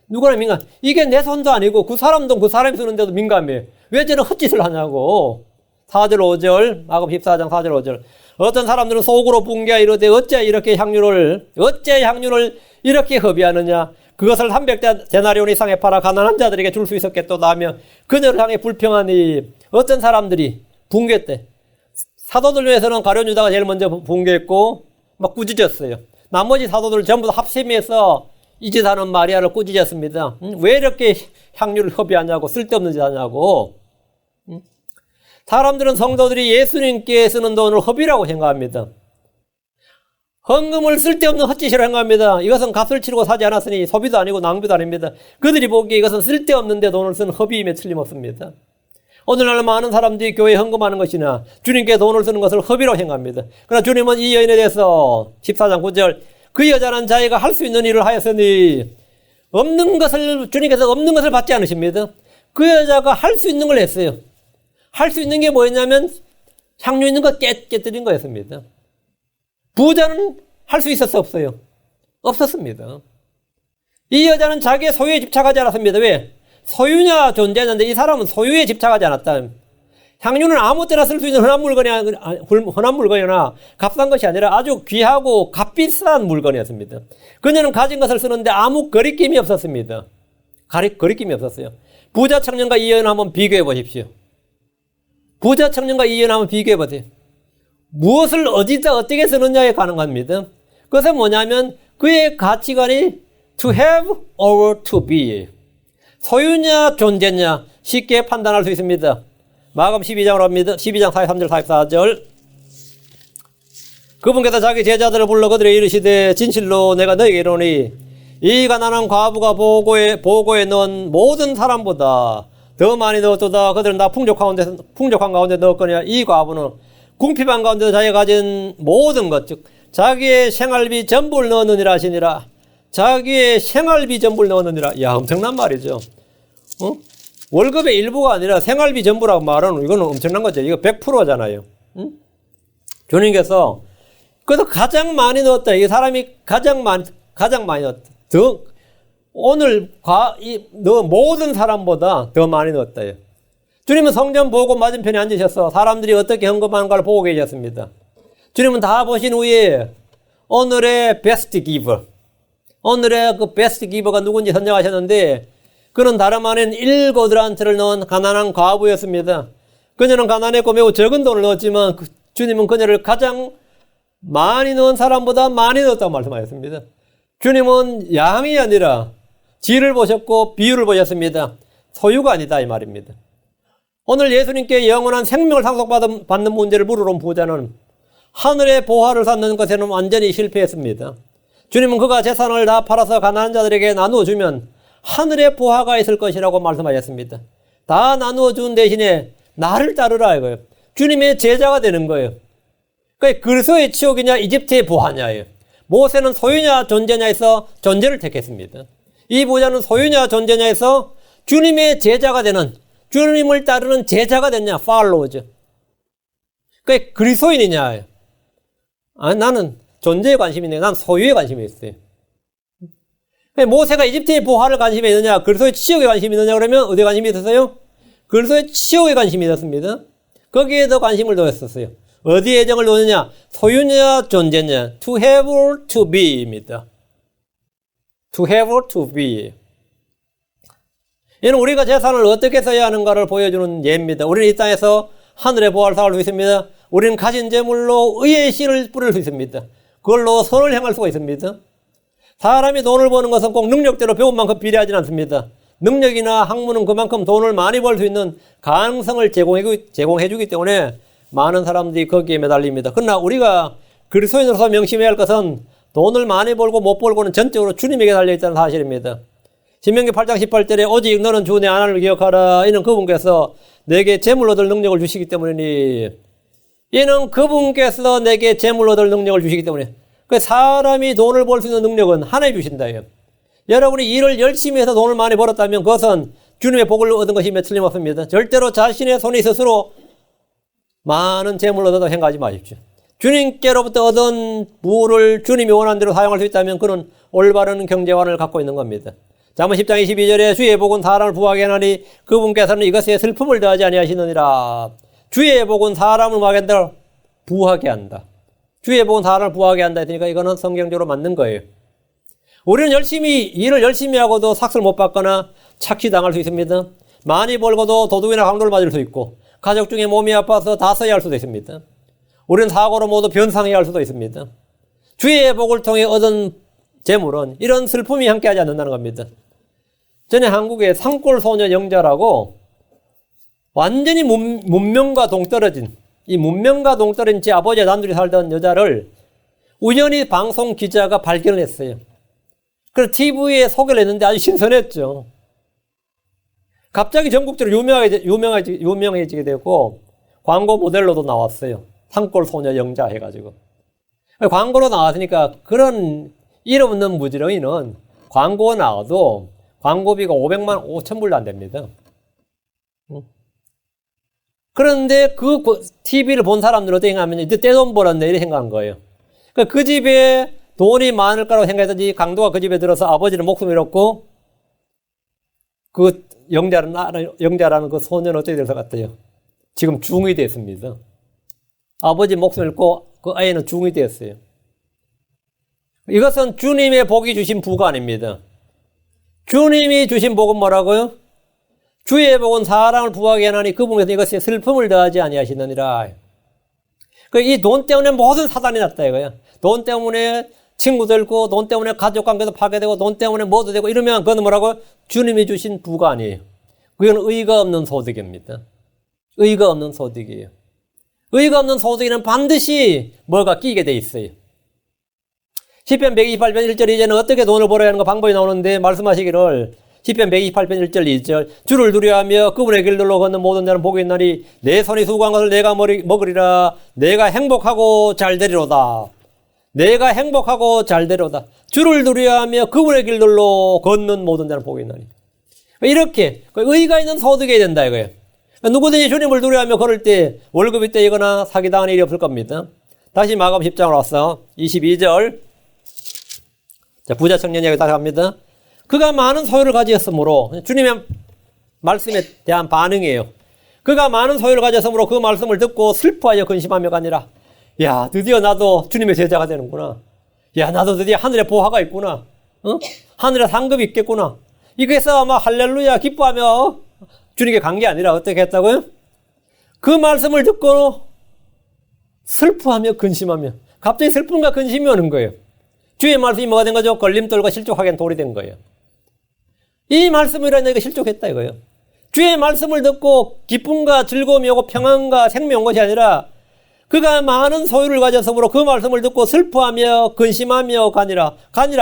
누구나 민감. 이게 내 손도 아니고 그 사람 돈 그 사람이 쓰는데도 민감해. 왜 저는 헛짓을 하냐고. 4절 5절 마가복음 14장 4절 5절 어떤 사람들은 속으로 붕괴하여 이르되 어째 향유를 이렇게 허비하느냐. 그것을 300데나리온 이상에 팔아 가난한 자들에게 줄 수 있었겠도다 하며 그녀를 향해 불평하니 어떤 사람들이 붕괴했대. 사도들 중에서는 가룟 유다가 제일 먼저 붕괴했고 막 꾸짖었어요. 나머지 사도들 전부 다 합심해서 이 짓 하는 마리아를 꾸짖었습니다. 왜 이렇게 향유를 허비하냐고, 쓸데없는 짓 하냐고. 사람들은 성도들이 예수님께 쓰는 돈을 허비라고 생각합니다. 헌금을 쓸데없는 헛짓이라고 생각합니다. 이것은 값을 치르고 사지 않았으니 소비도 아니고 낭비도 아닙니다. 그들이 보기에 이것은 쓸데없는데 돈을 쓰는 허비임에 틀림없습니다. 오늘날 많은 사람들이 교회에 헌금하는 것이나 주님께 돈을 쓰는 것을 허비라고 생각합니다. 그러나 주님은 이 여인에 대해서 14장 9절 그 여자는 자기가 할 수 있는 일을 하였으니 주님께서 없는 것을 받지 않으십니다. 그 여자가 할 수 있는 걸 했어요. 할 수 있는 게 뭐였냐면 향유 있는 거 깨뜨린 거였습니다. 부자는 할 수 있었어 없어요? 없었습니다. 이 여자는 자기의 소유에 집착하지 않았습니다. 왜? 소유냐 존재했는데 이 사람은 소유에 집착하지 않았다. 향유는 아무 때나 쓸 수 있는 흔한 물건이나 값싼 것이 아니라 아주 귀하고 값비싼 물건이었습니다. 그녀는 가진 것을 쓰는데 아무 거리낌이 없었습니다. 거리낌이 없었어요. 부자 청년과 이 여인을 한번 비교해 보십시오. 부자 청년과 이 여인을 한번 비교해 보세요. 무엇을 어디다 어떻게 쓰느냐에 가능합니다. 그것은 뭐냐면 그의 가치관이 to have or to be. 소유냐 존재냐 쉽게 판단할 수 있습니다. 마가복음 12장으로 합니다. 12장 43절 44절 그분께서 자기 제자들을 불러 그들에게 이르시되 진실로 내가 너에게 이르노니 이 가난한 과부가 보고에 넣은 모든 사람보다 더 많이 넣었도다. 그들은 다 풍족한 가운데 넣었거니와 이 과부는 궁핍한 가운데 자기가 가진 모든 것 즉 자기의 생활비 전부를 넣었느니라 하시니라. 자기의 생활비 전부를 넣었느니라. 야, 엄청난 말이죠. 월급의 일부가 아니라 생활비 전부라고 말하는 이거는 엄청난 거죠. 이거 100%잖아요. 주님께서 그래서 가장 많이 넣었다. 이 사람이 가장 많이 넣었다. 오늘 모든 사람보다 더 많이 넣었다. 주님은 성전 보고 맞은편에 앉으셔서 사람들이 어떻게 헌금하는가를 보고 계셨습니다. 주님은 다 보신 후에 오늘의 베스트 기버, 오늘의 그 베스트 기버가 누군지 선정하셨는데 그는 다름 아닌 1고드란트를 넣은 가난한 과부였습니다. 그녀는 가난했고 매우 적은 돈을 넣었지만 주님은 그녀를 가장 많이 넣은 사람보다 많이 넣었다고 말씀하셨습니다. 주님은 양이 아니라 질을 보셨고 비율을 보셨습니다. 소유가 아니다 이 말입니다. 오늘 예수님께 영원한 생명을 상속받는 문제를 물으러 온 부자는 하늘의 보화를 쌓는 것에는 완전히 실패했습니다. 주님은 그가 재산을 다 팔아서 가난한 자들에게 나누어 주면 하늘의 보화가 있을 것이라고 말씀하셨습니다. 다 나누어 준 대신에 나를 따르라 이거예요. 주님의 제자가 되는 거예요. 그러니까 그리스도의 치욕이냐 이집트의 보화냐예요. 모세는 소유냐 존재냐에서 존재를 택했습니다. 이 부자는 소유냐 존재냐에서 주님의 제자가 되는, 주님을 따르는 제자가 됐냐, 팔로우죠. 그게 그리스도인이냐. 나는 존재에 관심이 있네. 난 소유에 관심이 있어요. 모세가 이집트의 부활을 관심이 있느냐, 그리스도의 치욕에 관심이 있느냐 그러면 어디에 관심이 있었어요? 그리스도의 치욕에 관심이 있었습니다. 거기에 더 관심을 두었었어요. 어디에 애정을 두느냐? 소유냐 존재냐. To have or to be입니다. To have or to be. 이는 우리가 재산을 어떻게 써야 하는가를 보여주는 예입니다. 우리는 이 땅에서 하늘의 보화를 쌓을 수 있습니다. 우리는 가진 재물로 의의 씨를 뿌릴 수 있습니다. 그걸로 선을 행할 수가 있습니다. 사람이 돈을 버는 것은 꼭 능력대로 배운 만큼 비례하지는 않습니다. 능력이나 학문은 그만큼 돈을 많이 벌 수 있는 가능성을 제공해주기 때문에 많은 사람들이 거기에 매달립니다. 그러나 우리가 그리스도인으로서 명심해야 할 것은 돈을 많이 벌고 못 벌고는 전적으로 주님에게 달려있다는 사실입니다. 신명기 8장 18절에 오직 너는 주 내 하나님을 기억하라. 이는 그분께서 내게 재물 얻을 능력을 주시기 때문이니. 이는 그분께서 내게 재물 얻을 능력을 주시기 때문에. 그 사람이 돈을 벌 수 있는 능력은 하나님이 주신다. 여러분이 일을 열심히 해서 돈을 많이 벌었다면 그것은 주님의 복을 얻은 것이며 틀림없습니다. 절대로 자신의 손이 스스로 많은 재물을 얻어도 행하지 마십시오. 주님께로부터 얻은 부를 주님이 원하는 대로 사용할 수 있다면 그는 올바른 경제관을 갖고 있는 겁니다. 잠언 10장 22절에 주의 복은 사람을 부하게 하나니 그분께서는 이것에 슬픔을 더하지 아니하시느니라. 주의 복은 사람을 부하게 한다. 주의 복은 사람을 부하게 한다 했으니까 이거는 성경적으로 맞는 거예요. 우리는 일을 열심히 하고도 삭슬 못 받거나 착취당할 수 있습니다. 많이 벌고도 도둑이나 강도를 맞을 수 있고 가족 중에 몸이 아파서 다 써야 할 수도 있습니다. 우리는 사고로 모두 변상해야 할 수도 있습니다. 주의 복을 통해 얻은 재물은 이런 슬픔이 함께하지 않는다는 겁니다. 전에 한국에 산골소녀 영자라고 완전히 문명과 동떨어진 제 아버지와 단둘이 살던 여자를 우연히 방송 기자가 발견을 했어요. 그래서 TV에 소개를 했는데 아주 신선했죠. 갑자기 전국적으로 유명해지게 되고 광고 모델로도 나왔어요. 산골소녀 영자 해가지고. 광고로 나왔으니까 그런 이름 없는 무지렁이는 광고가 나와도 광고비가 500만 5천 불도 안 됩니다. 그런데 그 TV를 본 사람들은 어떻게 생각하면 이제 떼돈 벌었네 이렇게 생각한 거예요. 그 집에 돈이 많을 거라고 생각했더니 강도가 그 집에 들어서 아버지는 목숨을 잃었고 그 영자라는 그 소년은 어떻게 될 것 같아요? 지금 중이 됐습니다. 아버지 목숨을 잃고 그 아이는 중이 되었어요. 이것은 주님의 복이 주신 부가 아닙니다. 주님이 주신 복은 뭐라고요? 주의 복은 사람을 부하게 하나니 그분께서 이것에 슬픔을 더하지 아니하시느니라. 이 돈 때문에 모든 사단이 났다 이거야. 돈 때문에 친구도 잃고 돈 때문에 가족관계도 파괴되고 돈 때문에 뭐도 되고 이러면 그건 뭐라고? 주님이 주신 부가 아니에요. 그건 의가 없는 소득입니다. 의가 없는 소득이에요. 의가 없는 소득에는 반드시 뭐가 끼게 돼 있어요. 시편 128편 1절 2절은 어떻게 돈을 벌어야 하는 거 방법이 나오는데 말씀하시기를 시편 128편 1절 2절 주를 두려워하며 그분의 길들로 걷는 모든 자는 복이 있나니 내 손이 수고한 것을 내가 먹으리라. 내가 행복하고 잘되리로다. 내가 행복하고 잘되리로다. 주를 두려워하며 그분의 길들로 걷는 모든 자는 복이 있나니. 이렇게 의가 있는 소득이 된다 이거예요. 누구든지 주님을 두려워하며 걸을 때 월급이 떼이거나 사기당하는 일이 없을 겁니다. 다시 마감 10장으로 와서 22절 자, 부자 청년 이야기 다시 합니다. 그가 많은 소유를 가지었으므로 주님의 말씀에 대한 반응이에요. 그가 많은 소유를 가졌으므로 그 말씀을 듣고 슬퍼하여 근심하며가 아니라 야 드디어 나도 주님의 제자가 되는구나. 야 나도 드디어 하늘에 보화가 있구나. 하늘에 상급이 있겠구나. 이게서 아마 할렐루야 기뻐하며 주님께 간 게 아니라 어떻게 했다고요? 그 말씀을 듣고 슬퍼하며 근심하며 갑자기 슬픔과 근심이 오는 거예요. 주의 말씀이 뭐가 된 거죠? 걸림돌과 실족하기엔 돌이 된 거예요. 이 말씀이라 내가 실족했다 이거예요. 주의 말씀을 듣고 기쁨과 즐거움이 오고 평안과 생명이 온 것이 아니라 그가 많은 소유를 가졌으므로 그 말씀을 듣고 슬퍼하며 근심하며 가니라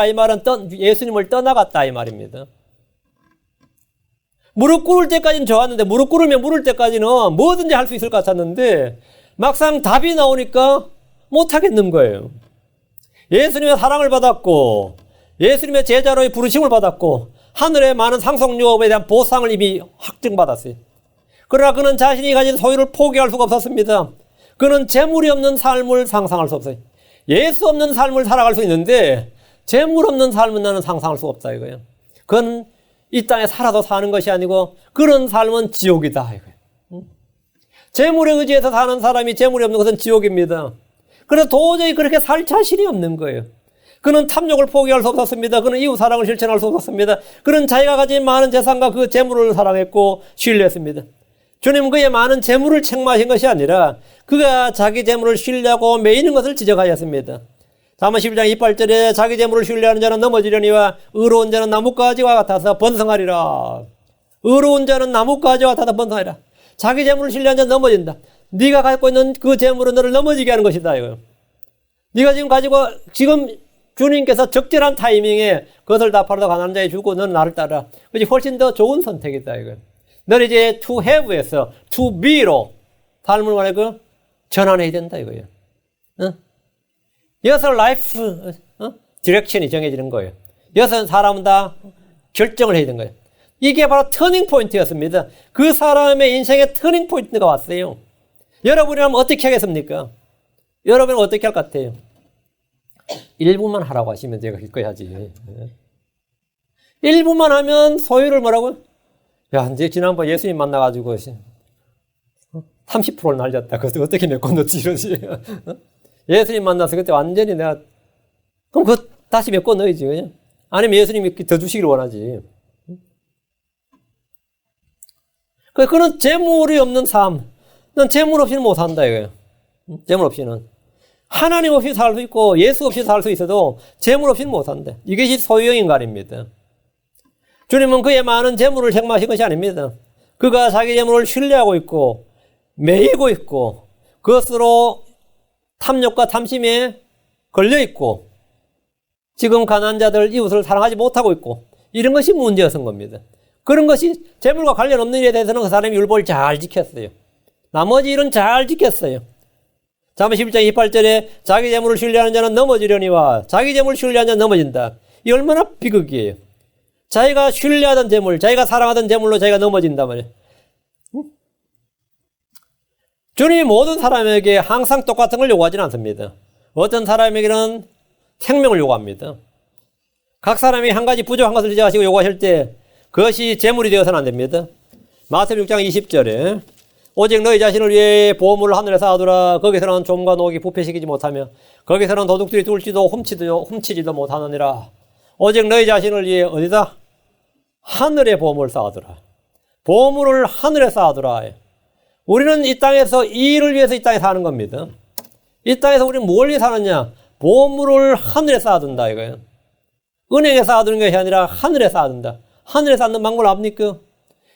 이 말은 예수님을 떠나갔다 이 말입니다. 무릎 꿇을 때까지는 좋았는데 무릎 꿇으면 물을 때까지는 뭐든지 할 수 있을 것 같았는데 막상 답이 나오니까 못하겠는 거예요. 예수님의 사랑을 받았고 예수님의 제자로의 부르심을 받았고 하늘의 많은 상속유업에 대한 보상을 이미 확증받았어요. 그러나 그는 자신이 가진 소유를 포기할 수가 없었습니다. 그는 재물이 없는 삶을 상상할 수 없어요. 예수 없는 삶을 살아갈 수 있는데 재물 없는 삶은 나는 상상할 수 없다 이거예요. 그건 이 땅에 살아도 사는 것이 아니고 그런 삶은 지옥이다 이거예요. 재물에 의지해서 사는 사람이 재물이 없는 것은 지옥입니다. 그래서 도저히 그렇게 살 자신이 없는 거예요. 그는 탐욕을 포기할 수 없었습니다. 그는 이웃 사랑을 실천할 수 없었습니다. 그는 자기가 가진 많은 재산과 그 재물을 사랑했고 신뢰했습니다. 주님은 그의 많은 재물을 책망하신 것이 아니라 그가 자기 재물을 신뢰하고 매이는 것을 지적하였습니다. 잠언 11장 28절에 자기 재물을 신뢰하는 자는 넘어지려니와 의로운 자는 나뭇가지와 같아서 번성하리라. 의로운 자는 나뭇가지와 같아서 번성하리라. 자기 재물을 신뢰하는 자는 넘어진다. 네가 갖고 있는 그 재물은 너를 넘어지게 하는 것이다 이거예요. 네가 지금 주님께서 적절한 타이밍에 그것을 다 팔아서 가난한 자에 주고 너는 나를 따라. 그것이 훨씬 더 좋은 선택이다 이거예요. 너는 이제 to have에서 to be로 삶을 말하고 전환해야 된다 이거예요. 여기서 라이프 디렉션이 정해지는 거예요. 여기서 사람은 다 결정을 해야 되는 거예요. 이게 바로 터닝 포인트였습니다. 그 사람의 인생의 터닝 포인트가 왔어요. 여러분이라면 어떻게 하겠습니까? 여러분은 어떻게 할 것 같아요? 1분만 하라고 하시면 제가 기꺼이 하지. 1분만 하면 소유를 뭐라고? 야, 이제 지난번 예수님 만나가지고 30%를 날렸다. 그것도 어떻게 메꿔 넣지 이러지. 예수님 만나서 그때 완전히 내가 그럼 그거 다시 메꿔 넣어야지. 그냥. 아니면 예수님이 더 주시기를 원하지. 그는 재물이 없는 삶. 넌 재물 없이는 못 산다 이거예요. 재물 없이는. 하나님 없이 살 수 있고 예수 없이 살 수 있어도 재물 없이는 못 산다. 이것이 소유형 인간입니다. 주님은 그의 많은 재물을 책망하신 것이 아닙니다. 그가 자기 재물을 신뢰하고 있고 매이고 있고 그것으로 탐욕과 탐심에 걸려 있고 지금 가난한 자들 이웃을 사랑하지 못하고 있고 이런 것이 문제였던 겁니다. 그런 것이 재물과 관련 없는 일에 대해서는 그 사람이 율법을 잘 지켰어요. 나머지 일은 잘 지켰어요. 잠언 11장 28절에 자기 재물을 신뢰하는 자는 넘어지려니와 자기 재물을 신뢰하는 자는 넘어진다. 이 얼마나 비극이에요. 자기가 신뢰하던 재물, 자기가 사랑하던 재물로 자기가 넘어진단 말이에요. 주님이 모든 사람에게 항상 똑같은 걸 요구하지는 않습니다. 어떤 사람에게는 생명을 요구합니다. 각 사람이 한 가지 부족한 것을 지적하시고 요구하실 때 그것이 재물이 되어서는 안 됩니다. 마태복음 6장 20절에 오직 너희 자신을 위해 보물을 하늘에 쌓아두라. 거기서는 좀과 녹이 부패시키지 못하며 거기서는 도둑들이 뚫지도 훔치지도 못하느니라. 오직 너희 자신을 위해 어디다? 하늘에 보물을 쌓아두라. 보물을 하늘에 쌓아두라. 우리는 이 땅에서 이 일을 위해서 이 땅에 사는 겁니다. 이 땅에서 우리는 뭘 위해 사느냐? 보물을 하늘에 쌓아둔다 이거예요. 은행에 쌓아두는 것이 아니라 하늘에 쌓아둔다. 하늘에 쌓는 방법을 압니까?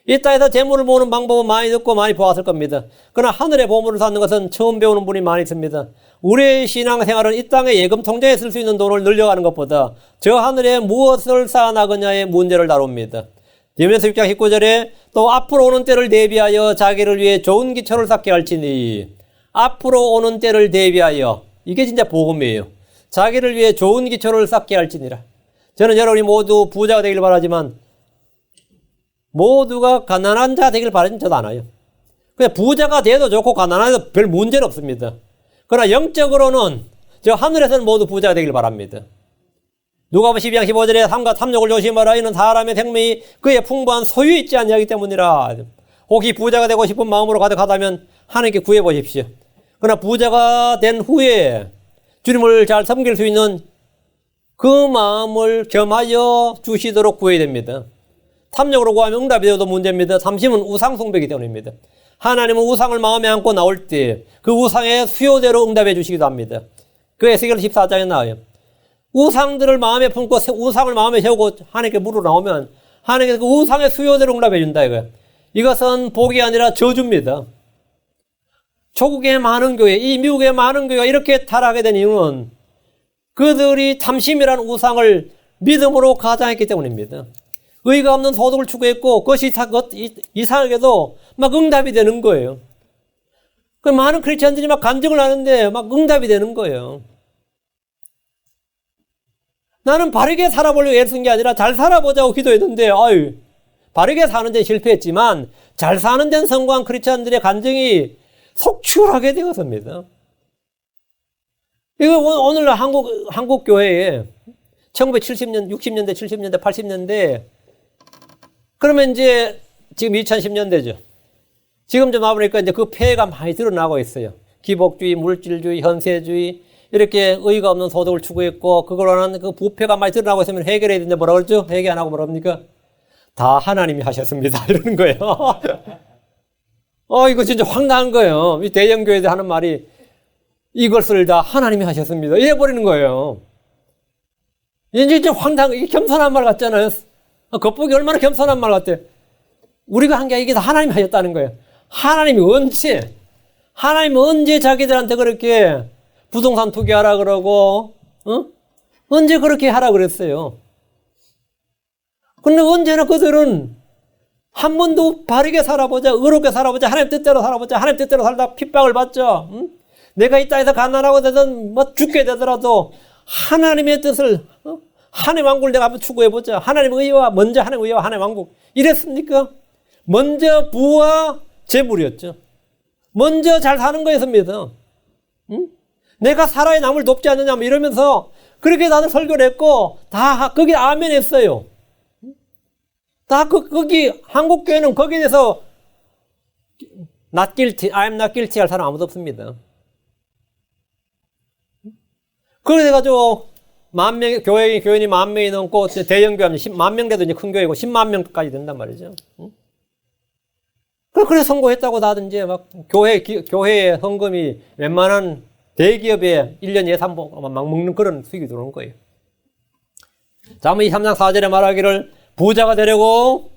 이 땅에서 재물을 모으는 방법은 많이 듣고 많이 보았을 겁니다. 그러나 하늘에 보물을 쌓는 것은 처음 배우는 분이 많이 있습니다. 우리의 신앙생활은 이 땅에 예금 통장에 쓸 수 있는 돈을 늘려가는 것보다 저 하늘에 무엇을 쌓아나가냐의 문제를 다룹니다. 디모데후서 6장 19절에 또 앞으로 오는 때를 대비하여 자기를 위해 좋은 기초를 쌓게 할지니 앞으로 오는 때를 대비하여 이게 진짜 복음이에요. 자기를 위해 좋은 기초를 쌓게 할지니라. 저는 여러분이 모두 부자가 되길 바라지만 모두가 가난한 자가 되길 바라진 저도 않아요. 그냥 부자가 돼도 좋고 가난해도 별 문제는 없습니다. 그러나 영적으로는 저 하늘에서는 모두 부자가 되길 바랍니다. 누가복음 12장 15절에 삼가 탐욕을 조심하라. 이는 사람의 생명이 그의 풍부한 소유에 있지 않냐기 때문이라. 혹시 부자가 되고 싶은 마음으로 가득하다면 하나님께 구해보십시오. 그러나 부자가 된 후에 주님을 잘 섬길 수 있는 그 마음을 겸하여 주시도록 구해야 됩니다. 탐욕으로 구하면 응답이 되어도 문제입니다. 탐심은 우상 숭배이기 때문입니다. 하나님은 우상을 마음에 안고 나올 때 그 우상의 수요대로 응답해 주시기도 합니다. 그 에스겔 14장에 나와요. 우상들을 마음에 품고 우상을 마음에 세우고 하나님께 물어 나오면 하나님께서 그 우상의 수요대로 응답해 준다 이거예요. 이것은 복이 아니라 저주입니다. 조국의 많은 교회, 이 미국의 많은 교회가 이렇게 타락하게 된 이유는 그들이 탐심이라는 우상을 믿음으로 가장했기 때문입니다. 의가 없는 소득을 추구했고 그것이 이상하게도 막 응답이 되는 거예요. 그 많은 크리스천들이 막 간증을 하는데 막 응답이 되는 거예요. 나는 바르게 살아보려고 애를 쓴 게 아니라 잘 살아보자고 기도했는데, 아유, 바르게 사는 데는 실패했지만 잘 사는 데는 성공한 크리스찬들의 간증이 속출하게 되었습니다. 이거 오늘날 한국 교회에 1970년, 60년대, 70년대, 80년대 그러면 이제 지금 2010년대죠. 지금 좀 와보니까 이제 그 폐해가 많이 드러나고 있어요. 기복주의, 물질주의, 현세주의 이렇게 의의가 없는 소득을 추구했고 그걸로 하는 그 부패가 많이 드러나고 있으면 해결해야 되는데 뭐라 그러죠? 해결 안 하고 뭐라 합니까? 다 하나님이 하셨습니다. 이러는 거예요. 이거 진짜 황당한 거예요. 이 대형교회들 하는 말이 이것을 다 하나님이 하셨습니다. 이래버리는 거예요. 이제 황당한, 이게 겸손한 말 같잖아요. 겉보기 얼마나 겸손한 말 같아. 우리가 한 게 이게 다 하나님이 하셨다는 거예요. 하나님이 언제 자기들한테 그렇게 부동산 투기하라 그러고, 언제 그렇게 하라 그랬어요. 근데 언제나 그들은 한 번도 바르게 살아보자, 의롭게 살아보자, 하나님 뜻대로 살아보자, 하나님 뜻대로 살다 핍박을 받자, 내가 이 땅에서 가난하고 되든 뭐 죽게 되더라도 하나님의 뜻을, 하나님 왕국을 내가 한번 추구해보자. 먼저 하나님 의와 하나님 왕국. 이랬습니까? 먼저 부와 재물이었죠. 먼저 잘 사는 거였습니다. 내가 살아야 남을 돕지 않느냐, 뭐 이러면서 그렇게 다들 설교를 했고, 다 거기 아멘 했어요. 다 거기, 한국교회는 거기에 대해서 not guilty, I'm not guilty 할 사람 아무도 없습니다. 그래가지고, 교인이 10,000명이 넘고, 대형교회 하면 10만 명 돼도 이제 큰 교회고 10만 명까지 된단 말이죠. 그래 선고했다고 다들 이제 막 교회의 헌금이 웬만한 대기업의 1년 예산보고 막 먹는 그런 수익이 들어오는 거예요. 잠언 23장 4절에 말하기를 부자가 되려고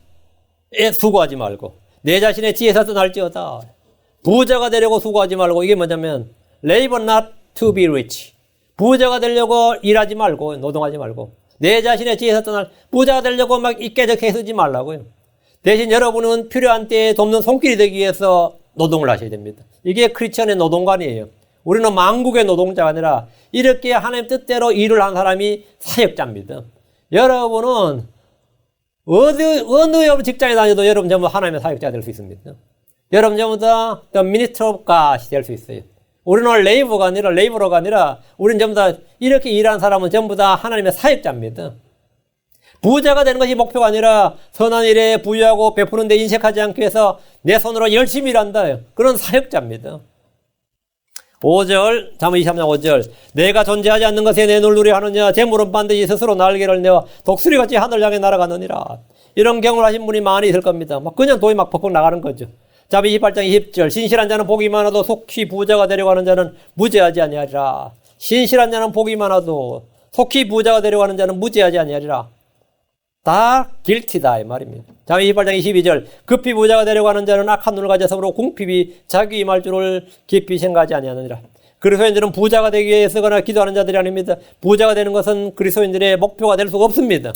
수고하지 말고 내 자신의 지혜에서 떠날지어다. 부자가 되려고 수고하지 말고 이게 뭐냐면 labor not to be rich. 부자가 되려고 일하지 말고 노동하지 말고 내 자신의 지혜에서 부자가 되려고 막 이깨저깨 쓰지 말라고요. 대신 여러분은 필요한 때에 돕는 손길이 되기 위해서 노동을 하셔야 됩니다. 이게 크리스천의 노동관이에요. 우리는 만국의 노동자가 아니라 이렇게 하나님 뜻대로 일을 한 사람이 사역자입니다. 여러분은 어느 직장에 다녀도 여러분 전부 하나님의 사역자가 될 수 있습니다. 여러분 전부 다 The Minister of God이 될 수 있어요. 우리는 레이버가 아니라 우리는 전부 다 이렇게 일하는 사람은 전부 다 하나님의 사역자입니다. 부자가 되는 것이 목표가 아니라 선한 일에 부유하고 베푸는 데 인색하지 않기 위해서 내 손으로 열심히 일한다. 그런 사역자입니다. 5절, 잠언 23장 5절. 내가 존재하지 않는 것에 내 눈을 누려 하느냐. 재물은 반드시 스스로 날개를 내어 독수리같이 하늘 향해 날아가느니라. 이런 경험을 하신 분이 많이 있을 겁니다. 막 그냥 돈이 막 퍽퍽 나가는 거죠. 잠언 28장 20절. 신실한 자는 복이 많아도 속히 부자가 되려고 하는 자는 무죄하지 아니하리라. 신실한 자는 복이 많아도 속히 부자가 되려고 하는 자는 무죄하지 아니하리라. 다 guilty다 이 말입니다. 잠언 28장 22절. 급히 부자가 되려고 하는 자는 악한 눈을 가져서므로 궁핍이 자기 임할 줄을 깊이 생각하지 아니하느니라. 그리스도인들은 부자가 되기 위해 쓰거나 기도하는 자들이 아닙니다. 부자가 되는 것은 그리스도인들의 목표가 될 수가 없습니다.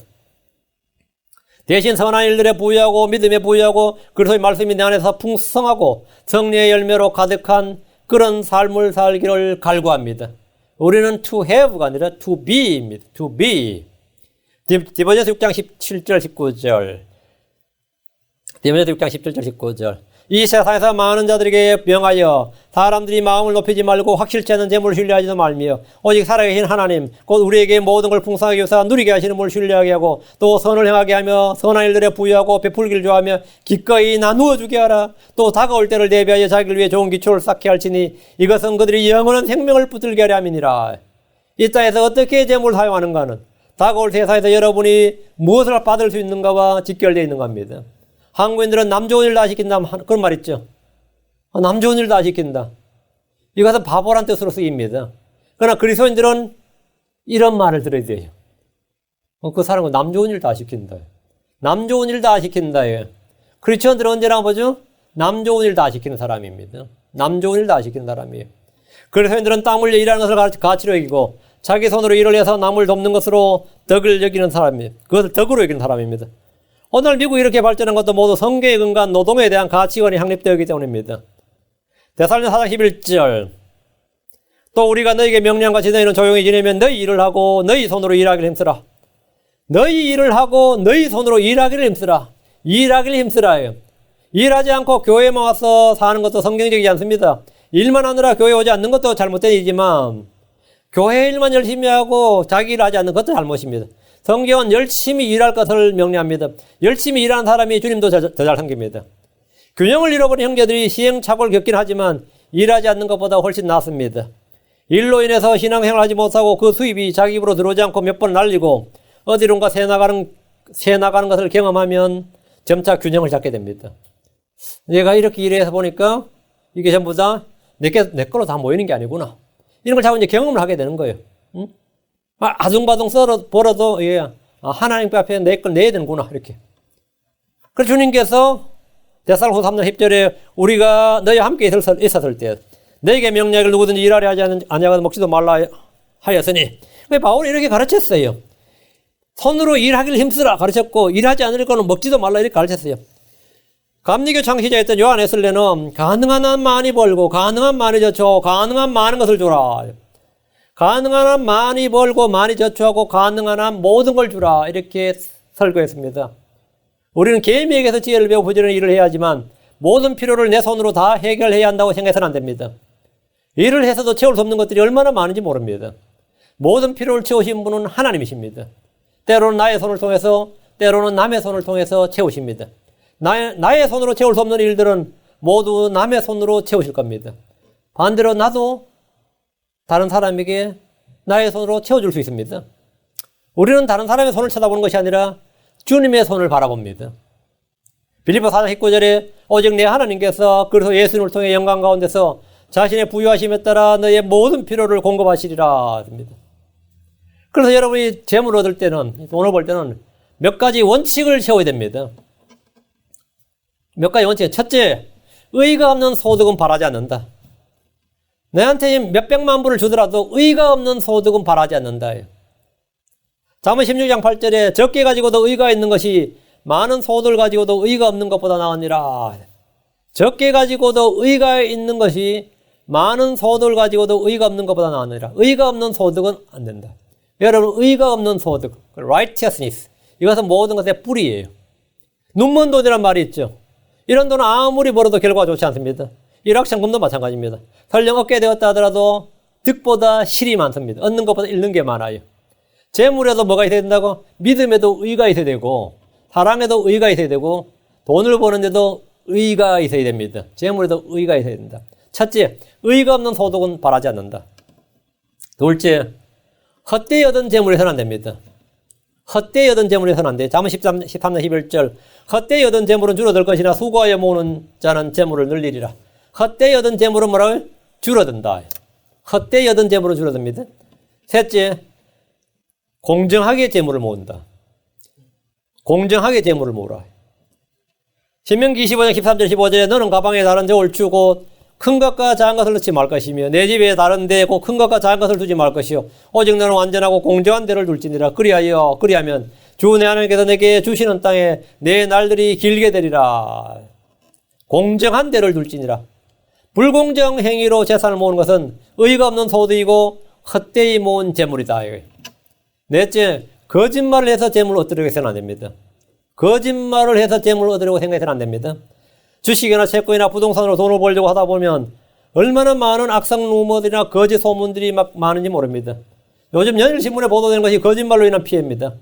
대신 선한 일들에 부유하고 믿음에 부유하고 그리스도의 말씀이 내 안에서 풍성하고 성령의 열매로 가득한 그런 삶을 살기를 갈구합니다. 우리는 to have가 아니라 to be입니다. to be. 디모데후서 6장 17절 19절. 디모데후서 6장 17절 19절. 이 세상에서 많은 자들에게 명하여 사람들이 마음을 높이지 말고 확실치 않은 재물을 신뢰하지도 말며 오직 살아계신 하나님 곧 우리에게 모든 걸 풍성하게 여사 누리게 하시는 분을 신뢰하게 하고 또 선을 행하게 하며 선한 일들에 부유하고 베풀기를 좋아하며 기꺼이 나누어 주게 하라. 또 다가올 때를 대비하여 자기를 위해 좋은 기초를 쌓게 할지니 이것은 그들이 영원한 생명을 붙들게 하려 함이니라. 이 땅에서 어떻게 재물을 사용하는가는 다가올 세상에서 여러분이 무엇을 받을 수 있는가와 직결되어 있는 겁니다. 한국인들은 남 좋은 일 다 시킨다 그런 말 있죠. 남 좋은 일 다 시킨다. 이것은 바보란 뜻으로 쓰입니다. 그러나 그리스도인들은 이런 말을 들어야 돼요. 그 사람은 남 좋은 일 다 시킨다. 남 좋은 일 다 시킨다. 크리스천들은 언제나 뭐죠? 남 좋은 일 다 시키는 사람입니다. 남 좋은 일 다 시키는 사람이에요. 그리스도인들은 땀 흘려 일하는 것을 가치로 여기고 자기 손으로 일을 해서 남을 돕는 것으로 덕을 여기는 사람입니다. 그것을 덕으로 여기는 사람입니다. 오늘 미국이 이렇게 발전한 것도 모두 성경에 근거한 노동에 대한 가치관이 확립되었기 때문입니다. 데살로니가 4장 11절. 또 우리가 너에게 명령같이 너희는 조용히 지내면 너희 일을 하고 너희 손으로 일하기를 힘쓰라. 너희 일을 하고 너희 손으로 일하기를 힘쓰라. 일하기를 힘쓰라예요. 일하지 않고 교회만 와서 사는 것도 성경적이지 않습니다. 일만 하느라 교회 오지 않는 것도 잘못된 일이지만 교회 일만 열심히 하고 자기 일 하지 않는 것도 잘못입니다. 성경은 열심히 일할 것을 명령합니다. 열심히 일하는 사람이 주님도 더 잘 섬깁니다. 균형을 잃어버린 형제들이 시행착오를 겪긴 하지만 일하지 않는 것보다 훨씬 낫습니다. 일로 인해서 신앙생활을 하지 못하고 그 수입이 자기 입으로 들어오지 않고 몇 번 날리고 어디론가 새 나가는 것을 경험하면 점차 균형을 잡게 됩니다. 내가 이렇게 일해서 보니까 이게 전부 다 내 걸로 다 모이는 게 아니구나. 이런 걸 자꾸 이제 경험을 하게 되는 거예요. 응? 아둥바둥 벌어도 하나님 앞에 내 걸 내야 되는구나. 이렇게. 그래서 주님께서 데살로니가 3장 10절에 우리가 너희와 함께 있었을 때 너에게 명령을 누구든지 일하려 하지 아니하거든 먹지도 말라 하였으니 바울이 이렇게 가르쳤어요. 손으로 일하기를 힘쓰라 가르쳤고 일하지 않을 거는 먹지도 말라 이렇게 가르쳤어요. 감리교 창시자였던 요한 웨슬레는 가능한 한 많이 벌고 가능한 많이 저축하고 가능한 많은 것을 주라. 가능한 한 많이 벌고 많이 저축하고 가능한 한 모든 걸 주라 이렇게 설교했습니다. 우리는 개미에게서 지혜를 배우고 부지런히 일을 해야 하지만 모든 필요를 내 손으로 다 해결해야 한다고 생각해서는 안 됩니다. 일을 해서도 채울 수 없는 것들이 얼마나 많은지 모릅니다. 모든 필요를 채우신 분은 하나님이십니다. 때로는 나의 손을 통해서 때로는 남의 손을 통해서 채우십니다. 나의 손으로 채울 수 없는 일들은 모두 남의 손으로 채우실 겁니다. 반대로 나도 다른 사람에게 나의 손으로 채워줄 수 있습니다. 우리는 다른 사람의 손을 쳐다보는 것이 아니라 주님의 손을 바라봅니다. 빌립보 4장 19절에 오직 내 하나님께서 그래서 예수님을 통해 영광 가운데서 자신의 부유하심에 따라 너의 모든 필요를 공급하시리라 합니다. 그래서 여러분이 재물을 얻을 때는 돈을 벌 때는 몇 가지 원칙을 세워야 됩니다. 몇 가지 원칙. 첫째, 의의가 없는 소득은 바라지 않는다. 내한테 몇백만 불을 주더라도 의의가 없는 소득은 바라지 않는다. 잠언 16장 8절에 적게 가지고도 의의가 있는 것이 많은 소득을 가지고도 의의가 없는 것보다 나으니라. 적게 가지고도 의의가 있는 것이 많은 소득을 가지고도 의의가 없는 것보다 나으니라. 의의가 없는 소득은 안 된다. 여러분, 의의가 없는 소득, righteousness, 이것은 모든 것의 뿌리예요. 눈먼 돈이란 말이 있죠. 이런 돈은 아무리 벌어도 결과가 좋지 않습니다. 일확천금도 마찬가지입니다. 설령 얻게 되었다 하더라도 득보다 실이 많습니다. 얻는 것보다 잃는 게 많아요. 재물에도 뭐가 있어야 된다고? 믿음에도 의가 있어야 되고 사랑에도 의가 있어야 되고 돈을 버는데도 의가 있어야 됩니다. 재물에도 의가 있어야 된다. 첫째, 의가 없는 소득은 바라지 않는다. 둘째, 헛되이 얻은 재물에서는 안 됩니다. 헛되이 얻은 재물에서는 안 돼. 잠언 13장 11절. 헛되이 얻은 재물은 줄어들 것이나 수고하여 모으는 자는 재물을 늘리리라. 헛되이 얻은 재물은 뭐라고요? 줄어든다. 헛되이 얻은 재물은 줄어듭니다. 셋째, 공정하게 재물을 모은다. 공정하게 재물을 모으라. 신명기 25장 13절 15절에 너는 가방에 다른 적을 주고 큰 것과 작은 것을 넣지 말 것이며 내 집에 다른 데에 곧 큰 것과 작은 것을 두지 말 것이요 오직 너는 완전하고 공정한 데를 둘지니라. 그리하면 주 내 하나님께서 내게 주시는 땅에 내 날들이 길게 되리라. 공정한 데를 둘지니라. 불공정 행위로 재산을 모으는 것은 의의가 없는 소득이고 헛되이 모은 재물이다. 넷째, 거짓말을 해서 재물을 얻으려고 해서는 안 됩니다. 거짓말을 해서 재물을 얻으려고 생각해서는 안 됩니다. 주식이나 채권이나 부동산으로 돈을 벌려고 하다 보면 얼마나 많은 악성 루머들이나 거짓 소문들이 막 많은지 모릅니다. 요즘 연일신문에 보도되는 것이 거짓말로 인한 피해입니다.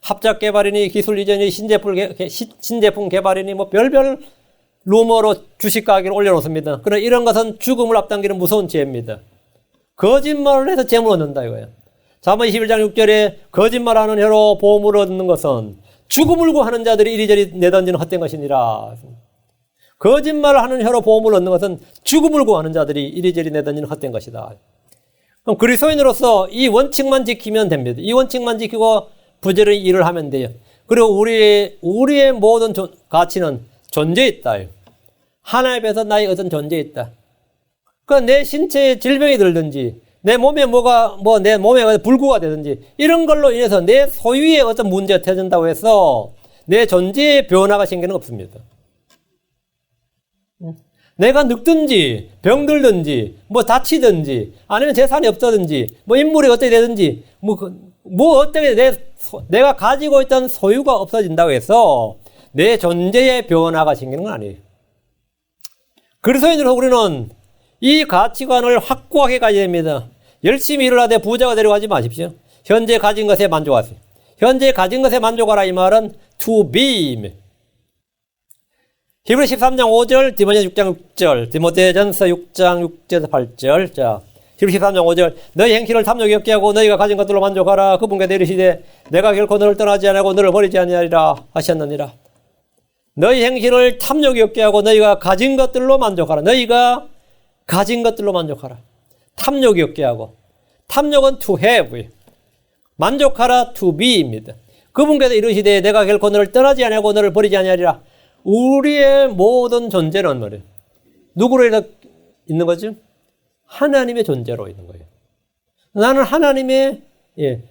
합작 개발이니 기술 이전이니 신제품 개발이니 뭐 별별 루머로 주식 가격을 올려놓습니다. 그러나 이런 것은 죽음을 앞당기는 무서운 죄입니다. 거짓말을 해서 재물을 얻는다 이거예요. 잠언 21장 6절에 거짓말하는 혀로 보물을 얻는 것은 죽음을 구하는 자들이 이리저리 내던지는 헛된 것이니라. 거짓말을 하는 혀로 보험을 얻는 것은 죽음을 구하는 자들이 이리저리 내던지는 헛된 것이다. 그럼 그리스도인으로서 이 원칙만 지키면 됩니다. 이 원칙만 지키고 부지런히 일을 하면 돼요. 그리고 우리의 모든 가치는 존재에 있다. 하나님 앞에서 나의 어떤 존재에 있다. 그러니까 내 신체에 질병이 들든지 내 몸에 내 몸에 불구가 되든지 이런 걸로 인해서 내 소유의 어떤 문제가 터진다고 해서 내 존재에 변화가 생기는 건 없습니다. 내가 늙든지 병들든지 뭐 다치든지 아니면 재산이 없다든지 뭐 인물이 어떻게 되든지 뭐 어떻게 내가 가지고 있던 소유가 없어진다고 해서 내 존재의 변화가 생기는 건 아니에요. 그래서 우리는 이 가치관을 확고하게 가져야 됩니다. 열심히 일을 하되 부자가 되려고 하지 마십시오. 현재 가진 것에 만족하세요. 현재 가진 것에 만족하라 이 말은 to be. 히브리 13장 5절, 디모데 6장 6절, 디모데전서 6장 6절에서 8절. 자, 히브리 13장 5절. 너희 행실을 탐욕이 없게 하고 너희가 가진 것들로 만족하라. 그분께 이르시되 내가 결코 너를 떠나지 아니하고 너를 버리지 아니하리라 하셨느니라. 너희 행실을 탐욕이 없게 하고 너희가 가진 것들로 만족하라. 너희가 가진 것들로 만족하라. 탐욕이 없게 하고. 탐욕은 to have. 만족하라 to be입니다. 그분께서 이르시되 내가 결코 너를 떠나지 아니하고 너를 버리지 아니하리라. 우리의 모든 존재는 말이에요. 누구로 있는 거죠? 하나님의 존재로 있는 거예요. 나는 하나님의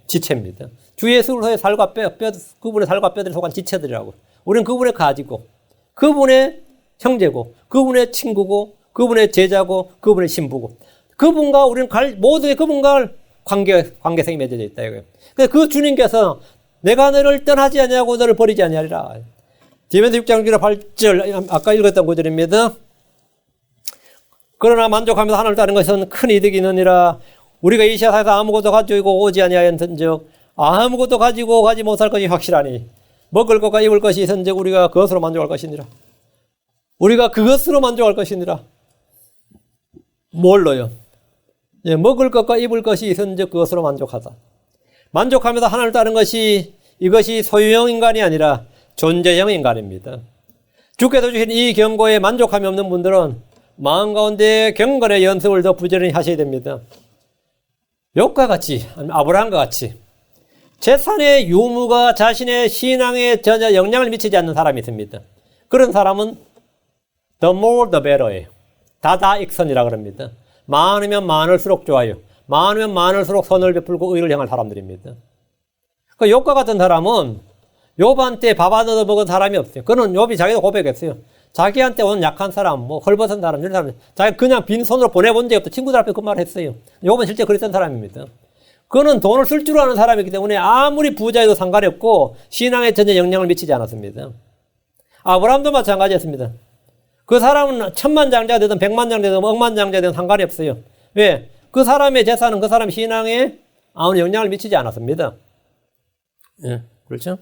지체입니다. 주 예수의 살과 그분의 살과 뼈들이 속한 지체들이라고. 우리는 그분의 가지고, 그분의 형제고, 그분의 친구고, 그분의 제자고, 그분의 신부고, 그분과 우리는 모두의 그분과 관계성이 맺어져 있다 이거예요. 그래서 그 주님께서 내가 너를 떠나지 아니하고 너를 버리지 아니하리라. 디모데 6장 8절 아까 읽었던 구절입니다. 그러나 만족하면서 하나님을 따르는 것은 큰 이득이 있느니라. 우리가 이 세상에서 아무것도 가지고 오지 아니하였은즉 아무것도 가지고 가지 못할 것이 확실하니 먹을 것과 입을 것이 있은즉 우리가 그것으로 만족할 것이니라. 우리가 그것으로 만족할 것이니라. 뭘로요? 먹을 것과 입을 것이 있은즉 그것으로 만족하다. 만족하면서 하나님을 따르는 것이 이것이 소유형 인간이 아니라 존재형 인간입니다. 주께서 주신 이 경고에 만족함이 없는 분들은 마음 가운데 경건의 연습을 더 부지런히 하셔야 됩니다. 욥과 같이, 아브라함과 같이 재산의 유무가 자신의 신앙에 전혀 영향을 미치지 않는 사람이 있습니다. 그런 사람은 the more the better예요. 다다익선이라고 합니다. 많으면 많을수록 좋아요. 많으면 많을수록 선을 베풀고 의를 향할 사람들입니다. 그 욥과 같은 사람은 욥한테 밥 안 얻어 먹은 사람이 없어요. 그는 욥이 자기도 고백했어요. 자기한테 온 약한 사람, 뭐 헐벗은 사람, 이런 사람, 자기 그냥 빈손으로 보내본 적이 없다. 친구들 앞에 그 말을 했어요. 욥은 실제 그랬던 사람입니다. 그는 돈을 쓸 줄 아는 사람이기 때문에 아무리 부자여도 상관이 없고 신앙에 전혀 영향을 미치지 않았습니다. 아브라함도 마찬가지였습니다. 그 사람은 천만장자가 되든 백만장자가 되든 억만장자가 되든 상관이 없어요. 왜? 그 사람의 재산은 그 사람 신앙에 아무런 영향을 미치지 않았습니다. 예, 그렇죠?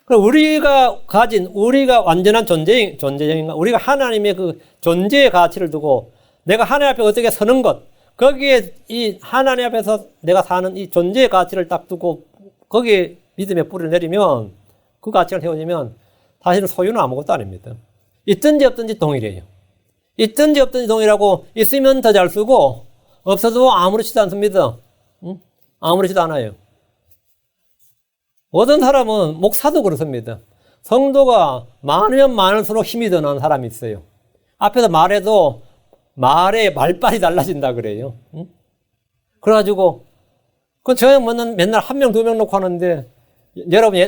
그럼 우리가 완전한 존재형인가? 우리가 하나님의 그 존재의 가치를 두고 내가 하나님 앞에 어떻게 서는 것, 거기에 이 하나님 앞에서 내가 사는 이 존재의 가치를 딱 두고 거기에 믿음의 뿌리를 내리면 그 가치를 세워지면 사실은 소유는 아무것도 아닙니다. 있든지 없든지 동일해요. 있든지 없든지 동일하고 있으면 더 잘 쓰고 없어도 아무렇지도 않습니다. 응? 아무렇지도 않아요. 어떤 사람은 목사도 그렇습니다. 성도가 많으면 많을수록 힘이 더 나는 사람이 있어요. 앞에서 말해도 말의 말빨이 달라진다 그래요. 응? 그래가지고 저 맨날 한 명, 두 명 놓고 하는데 여러분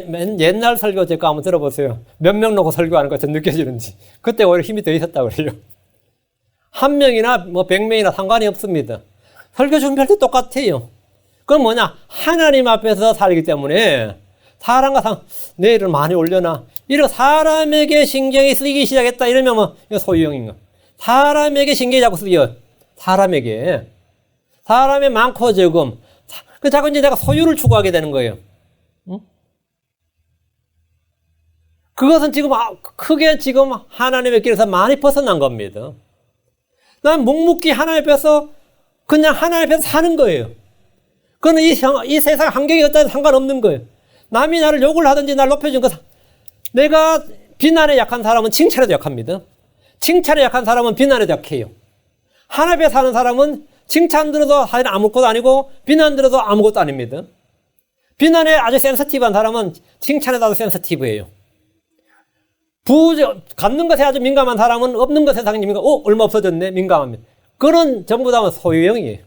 옛날 설교 제가 한번 들어보세요. 몇 명 놓고 설교하는 것처럼 느껴지는지. 그때 오히려 힘이 더 있었다 그래요. 한 명이나 뭐 100명이나 상관이 없습니다. 설교 준비할 때 똑같아요. 그건 뭐냐? 하나님 앞에서 살기 때문에 사람과 내일을 많이 올려놔. 이런 사람에게 신경이 쓰이기 시작했다. 이러면 뭐 이거 소유형인가? 사람에게 신경이 자꾸 쓰여. 사람의 많고 적음. 자꾸 이제 내가 소유를 추구하게 되는 거예요. 응? 그것은 지금 크게 지금 하나님의 길에서 많이 벗어난 겁니다. 난 묵묵히 하나님 앞에서 그냥 하나님 앞에서 사는 거예요. 그건 이 세상 환경이 어떠든 상관없는 거예요. 남이 나를 욕을 하든지 나를 높여준 것. 내가 비난에 약한 사람은 칭찬에도 약합니다. 칭찬에 약한 사람은 비난에도 약해요. 하나님 앞에 사는 사람은 칭찬 들어도 사실 아무것도 아니고 비난 들어도 아무것도 아닙니다. 비난에 아주 센서티브한 사람은 칭찬에도 아주 센서티브예요. 갖는 것에 아주 민감한 사람은 없는 것에 상당히 민감하고 얼마 없어졌네 민감합니다. 그런 전부 다 소유형이에요.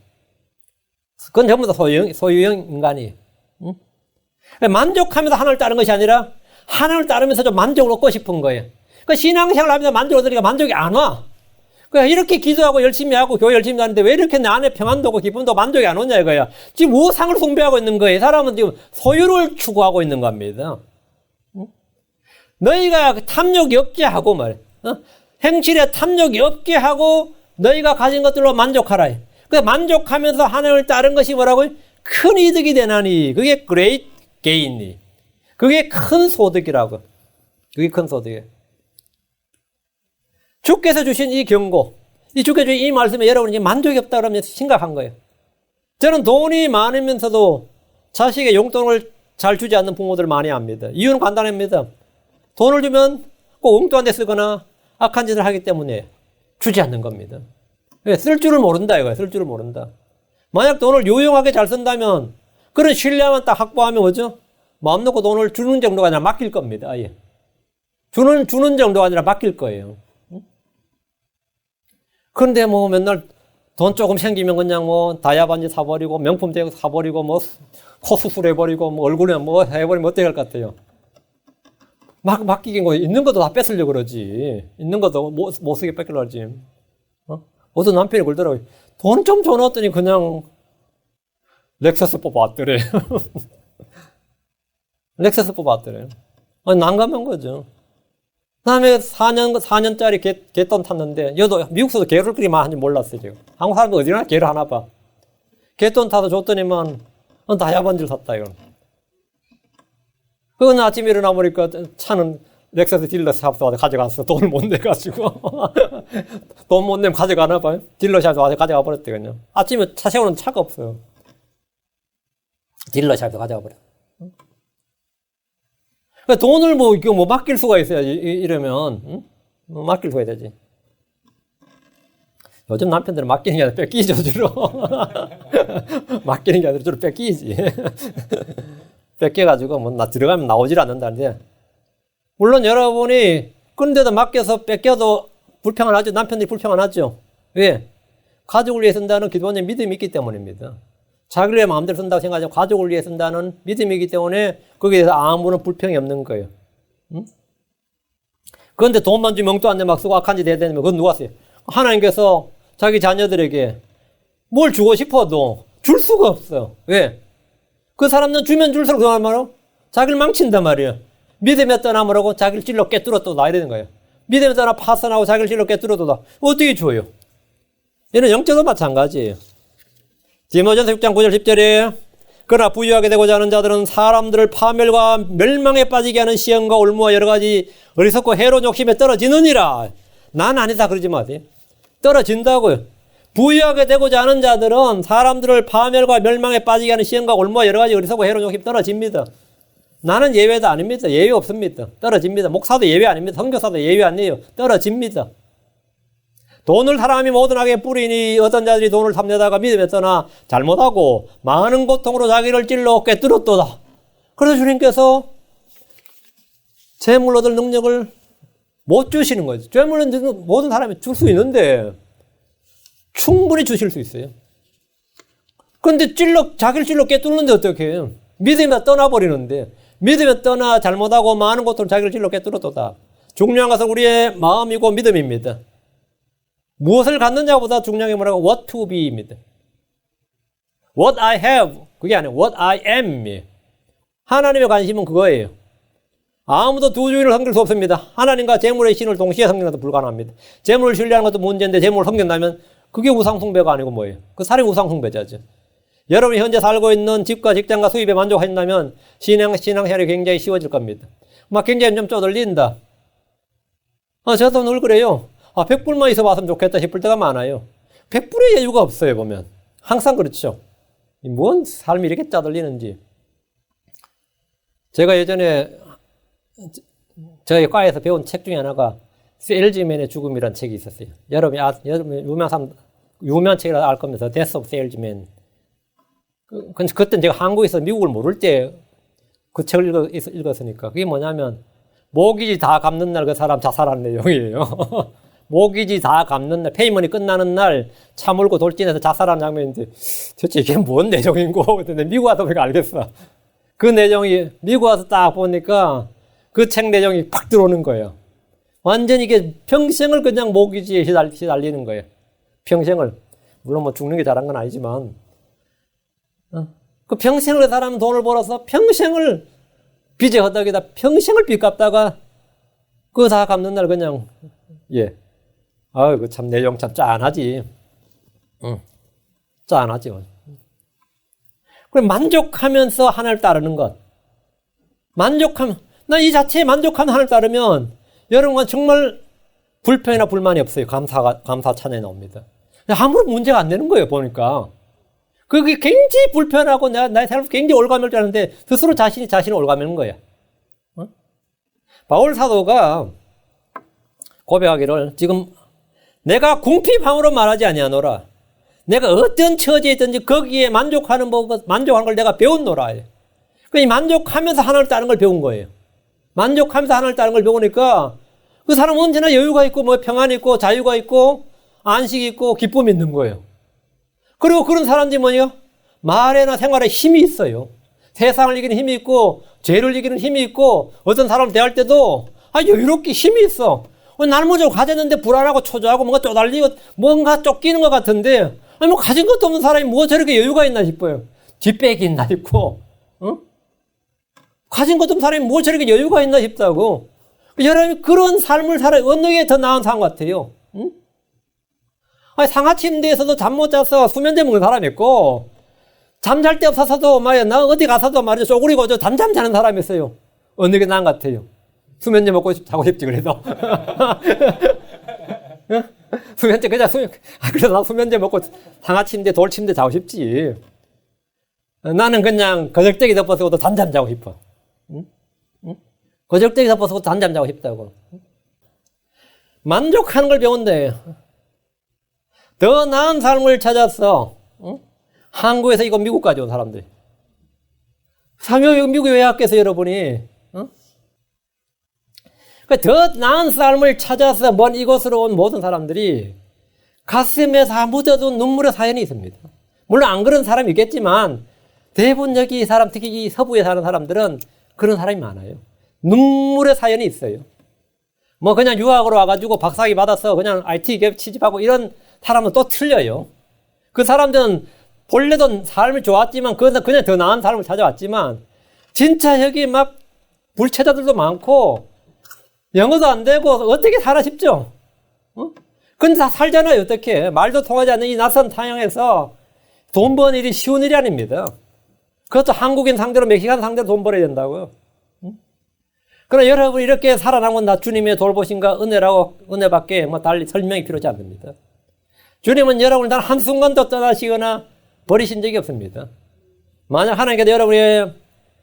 그건 전부 다 소유형 인간이에요. 응? 만족하면서 하나님을 따르는 것이 아니라 하나님을 따르면서 좀 만족을 얻고 싶은 거예요. 그러니까 신앙생활 하면서 만족을 얻으니까 만족이 안 와. 그러니까 이렇게 기도하고 열심히 하고 교회 열심히 하는데 왜 이렇게 내 안에 평안도 없고 기쁨도 만족이 안 오냐 이거야. 지금 우상을 숭배하고 있는 거예요. 사람은 지금 소유를 추구하고 있는 겁니다. 너희가 탐욕이 없게 하고 말이야. 행실에 탐욕이 없게 하고 너희가 가진 것들로 만족하라. 그 만족하면서 하나님을 따른 것이 뭐라고? 큰 이득이 되나니. 그게 great gain이. 그게 큰 소득이라고. 그게 큰 소득이에요. 주께서 주신 이 경고, 주께서 주신 이 말씀에 여러분이 만족이 없다 그러면 심각한 거예요. 저는 돈이 많으면서도 자식의 용돈을 잘 주지 않는 부모들 많이 압니다. 이유는 간단합니다. 돈을 주면 꼭 엉뚱한 데 쓰거나 악한 짓을 하기 때문에 주지 않는 겁니다. 쓸 줄을 모른다 이거예요. 쓸 줄을 모른다. 만약 돈을 유용하게 잘 쓴다면 그런 신뢰만 딱 확보하면 뭐죠? 마음 놓고 돈을 주는 정도가 아니라 맡길 겁니다. 아예. 주는 정도가 아니라 맡길 거예요. 그런데 뭐 맨날 돈 조금 생기면 그냥 뭐 다이아 반지 사버리고 명품 대고 사버리고 뭐 코 수술해버리고 뭐 얼굴에 뭐 해버리면 어떻게 할 것 같아요? 맡기긴 거 있는 것도 다 뺏으려고 그러지. 있는 것도 못 쓰게 뺏기려고 그러지. 어떤 남편이 그러더라고요. 돈 좀 줘놨더니 그냥 렉서스 뽑아왔더래. 렉서스 뽑아왔더래. 아니, 난감한 거죠. 그 다음에 4년짜리 개돈 탔는데, 여도 미국에서도 개를 그리 많이 몰랐어요, 지금. 한국 사람도 어디나 개를 하나 봐. 개돈 타서 줬더니만, 다이아반지를 샀다, 이거. 그건 아침에 일어나 보니까 차는 렉서스 딜러샵에서 와서 가져갔어. 돈을 못 내가지고. 돈 못 내면 가져가나 봐요. 딜러샵에서 와서 가져가 버렸대, 그냥. 아침에 차 세우는 차가 없어요. 딜러샵에서 가져가 버려. 그러니까 돈을 뭐 맡길 수가 있어야지. 이러면, 응? 맡길 수가 있어야지. 요즘 남편들은 맡기는 게 아니라 뺏기죠, 주로. 맡기는 게 아니라 주로 뺏기지. 뺏겨가지고, 나 들어가면 나오질 않는다는데. 물론 여러분이, 그런데도 맡겨서 뺏겨도 불평은 하죠. 남편들이 불평은 하죠. 왜? 가족을 위해 쓴다는 기본적인 믿음이 있기 때문입니다. 자기를 위해 마음대로 쓴다고 생각하지 가족을 위해 쓴다는 믿음이기 때문에 거기에 대해서 아무런 불평이 없는 거예요. 응? 그런데 돈만 주면 엉뚱한 데 막 쓰고 악한 짓 해야 되면 그건 누가 써요? 하나님께서 자기 자녀들에게 뭘 주고 싶어도 줄 수가 없어요. 왜? 그 사람은 주면 줄수록 그 말이야. 자기를 망친단 말이에요. 믿음에 떠나므라고 자기를 찔러 깨뚫어도 나 이러는 거예요. 믿음에 떠나 파산하고 자기를 찔러 깨뚫어도 나 어떻게 줘요? 얘는 영적도 마찬가지예요. 디모전서 6장 9절 10절에 그러나 부유하게 되고자 하는 자들은 사람들을 파멸과 멸망에 빠지게 하는 시험과 올무와 여러 가지 어리석고 해로운 욕심에 떨어지느니라. 난 아니다 그러지 마세요. 떨어진다고요. 부유하게 되고자 하는 자들은 사람들을 파멸과 멸망에 빠지게 하는 시험과 올무와 여러 가지 어리석고 해로운 욕심에 떨어집니다. 나는 예외도 아닙니다. 예외 없습니다. 떨어집니다. 목사도 예외 아닙니다. 선교사도 예외 아니에요. 떨어집니다. 돈을 사람이 모든 악에 뿌리니 어떤 자들이 돈을 탐내다가 믿음에 떠나 잘못하고 많은 고통으로 자기를 찔러 꿰뚫었도다. 그래서 주님께서 재물 얻을 능력을 못 주시는 거죠. 재물은 모든 사람이 줄 수 있는데 충분히 주실 수 있어요. 그런데 자기를 찔러 꿰뚫는데 어떻게 해요? 믿음에 떠나버리는데 믿음에 떠나 잘못하고 많은 고통으로 자기를 찔러 꿰뚫었도다. 중요한 것은 우리의 마음이고 믿음입니다. 무엇을 갖느냐보다 중요한 게 뭐라고? What to be입니다. What I have. 그게 아니에요. What I am. 하나님의 관심은 그거예요. 아무도 두 주인을 섬길 수 없습니다. 하나님과 재물의 신을 동시에 섬기는 것도 불가능합니다. 재물을 신뢰하는 것도 문제인데 재물을 섬긴다면 그게 우상숭배가 아니고 뭐예요? 그 살인 우상숭배자죠. 여러분이 현재 살고 있는 집과 직장과 수입에 만족하신다면 신앙생활이 굉장히 쉬워질 겁니다. 막 굉장히 좀 쪼들린다. 저도 늘 그래요. 100불만 있어 봤으면 좋겠다 싶을 때가 많아요. 100불의 여유가 없어요, 보면. 항상 그렇죠. 뭔 삶이 이렇게 짜들리는지. 제가 예전에 저희 과에서 배운 책 중에 하나가 세일즈맨의 죽음이라는 책이 있었어요. 여러분이 유명한 책이라 알 겁니다. Death of Salesman. 그때는 제가 한국에서 미국을 모를 때 그 책을 읽었으니까. 그게 뭐냐면 모기지 다 갚는 날 그 사람 자살하는 내용이에요. 모기지 다 갚는 날, 페이먼이 끝나는 날 차 몰고 돌진해서 자살하는 장면인데 도대체 이게 뭔 내용인고? 근데 미국 와서 보니까 알겠어. 그 내용이 미국 와서 딱 보니까 그 책 내용이 팍 들어오는 거예요. 완전히 이게 평생을 그냥 모기지에 시달리는 거예요. 평생을. 물론 뭐 죽는 게 잘한 건 아니지만, 그 평생을 그 사람 돈을 벌어서 평생을 빚에 허덕이다 평생을 빚 갚다가 그거 다 갚는 날 그냥, 예. 아유, 참 내용 참 짠하지. 짠하죠. 그럼 만족하면서 하나님을 따르는 것. 만족하면, 나 이 자체에 만족하면 하나님을 따르면 여러분은 정말 불평이나 불만이 없어요. 감사 찬양이 나옵니다. 아무런 문제가 안 되는 거예요, 보니까. 그게 굉장히 불편하고 나의 삶을 굉장히 올가매질 하는데 스스로 자신을 올가매는 거야. 바울 사도가 고백하기를 지금 내가 궁핍함으로 말하지 아니하노라. 내가 어떤 처지에 있든지 거기에 만족하는 걸 내가 배웠노라. 그 만족하면서 하나님을 따르는 걸 배운 거예요. 만족하면서 하나님을 따르는 걸 배우니까 그 사람은 언제나 여유가 있고 뭐 평안이 있고 자유가 있고 안식이 있고 기쁨이 있는 거예요. 그리고 그런 사람들이 뭐냐? 말에나 생활에 힘이 있어요. 세상을 이기는 힘이 있고 죄를 이기는 힘이 있고 어떤 사람을 대할 때도 여유롭게 힘이 있어. 나는 뭐 좀 가졌는데 불안하고 초조하고 뭔가 쪼달리고 뭔가 쫓기는 것 같은데 뭐 가진 것도 없는 사람이 뭐 저렇게 여유가 있나 싶어요. 뒷백이 있나 싶고 가진 것도 없는 사람이 뭐 저렇게 여유가 있나 싶다고. 여러분이 그런 삶을 살아요. 어느 게 더 나은 삶 같아요? 상하 침대에서도 잠 못 자서 수면제 먹는 사람이 있고 잠잘 데 없어서도 나 어디 가서도 말이죠 쪼그리고 단잠 자는 사람이 있어요. 어느 게 나은 것 같아요? 수면제 먹고 자고 싶지 그래도. 수면제 그래서 나 수면제 먹고 상하 침대 돌 침대 자고 싶지. 나는 그냥 거적대기 덮어쓰고도 단잠 자고 싶어. 거적대기 덮어쓰고 단잠 자고 싶다고. 만족하는 걸 배운대. 더 나은 삶을 찾았어. 한국에서 이거 미국까지 온 사람들이. 미국에 왜 왔겠어요, 여러분이? 더 나은 삶을 찾아서 먼 이곳으로 온 모든 사람들이 가슴에 다 묻어둔 눈물의 사연이 있습니다. 물론 안 그런 사람이 있겠지만 대부분 여기 이 사람, 특히 이 서부에 사는 사람들은 그런 사람이 많아요. 눈물의 사연이 있어요. 뭐 그냥 유학으로 와가지고 박사학위 받아서 그냥 IT 기업 취직하고 이런 사람은 또 틀려요. 그 사람들은 본래도 삶이 좋았지만 그냥 더 나은 삶을 찾아왔지만 진짜 여기 막 불체자들도 많고 영어도 안 되고 어떻게 살아 싶죠? 근데 다 살잖아요. 어떻게 말도 통하지 않는 이 낯선 타향에서 돈 버는 일이 쉬운 일이 아닙니다. 그것도 한국인 상대로 멕시칸 상대로 돈 벌어야 된다고요. 그러나 여러분 이렇게 살아남은 나 주님의 돌보심과 은혜밖에 뭐 달리 설명이 필요하지 않습니다. 주님은 여러분을 단 한순간도 떠나시거나 버리신 적이 없습니다. 만약 하나님께서 여러분이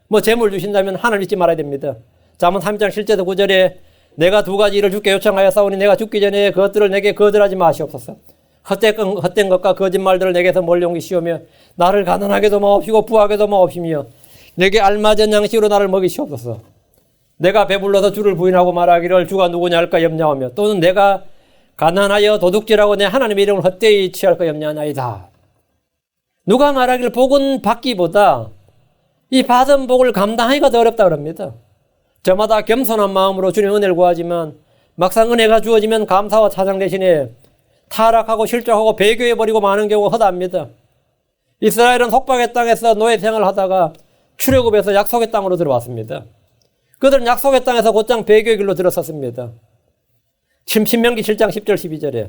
뭐 재물 주신다면 하나님 잊지 말아야 됩니다. 잠언 3장 7절에서 9절에 내가 두 가지 일을 주께 요청하였사오니 내가 죽기 전에 그것들을 내게 거절하지 마시옵소서. 헛된 것과 거짓말들을 내게서 멀리 옮기시오며 나를 가난하게도 마옵시고 부하게도 마옵시며 내게 알맞은 양식으로 나를 먹이시옵소서. 내가 배불러서 주를 부인하고 말하기를 주가 누구냐 할까 염려하며 또는 내가 가난하여 도둑질하고 내 하나님의 이름을 헛되이 취할까 염려하나이다. 누가 말하기를 복은 받기보다 이 받은 복을 감당하기가 더 어렵다 그럽니다. 저마다 겸손한 마음으로 주님 은혜를 구하지만 막상 은혜가 주어지면 감사와 찬양 대신에 타락하고 실족하고 배교해버리고 많은 경우가 허다합니다. 이스라엘은 속박의 땅에서 노예 생활을 하다가 출애굽에서 약속의 땅으로 들어왔습니다. 그들은 약속의 땅에서 곧장 배교의 길로 들어섰습니다. 신명기 7장 10절 12절에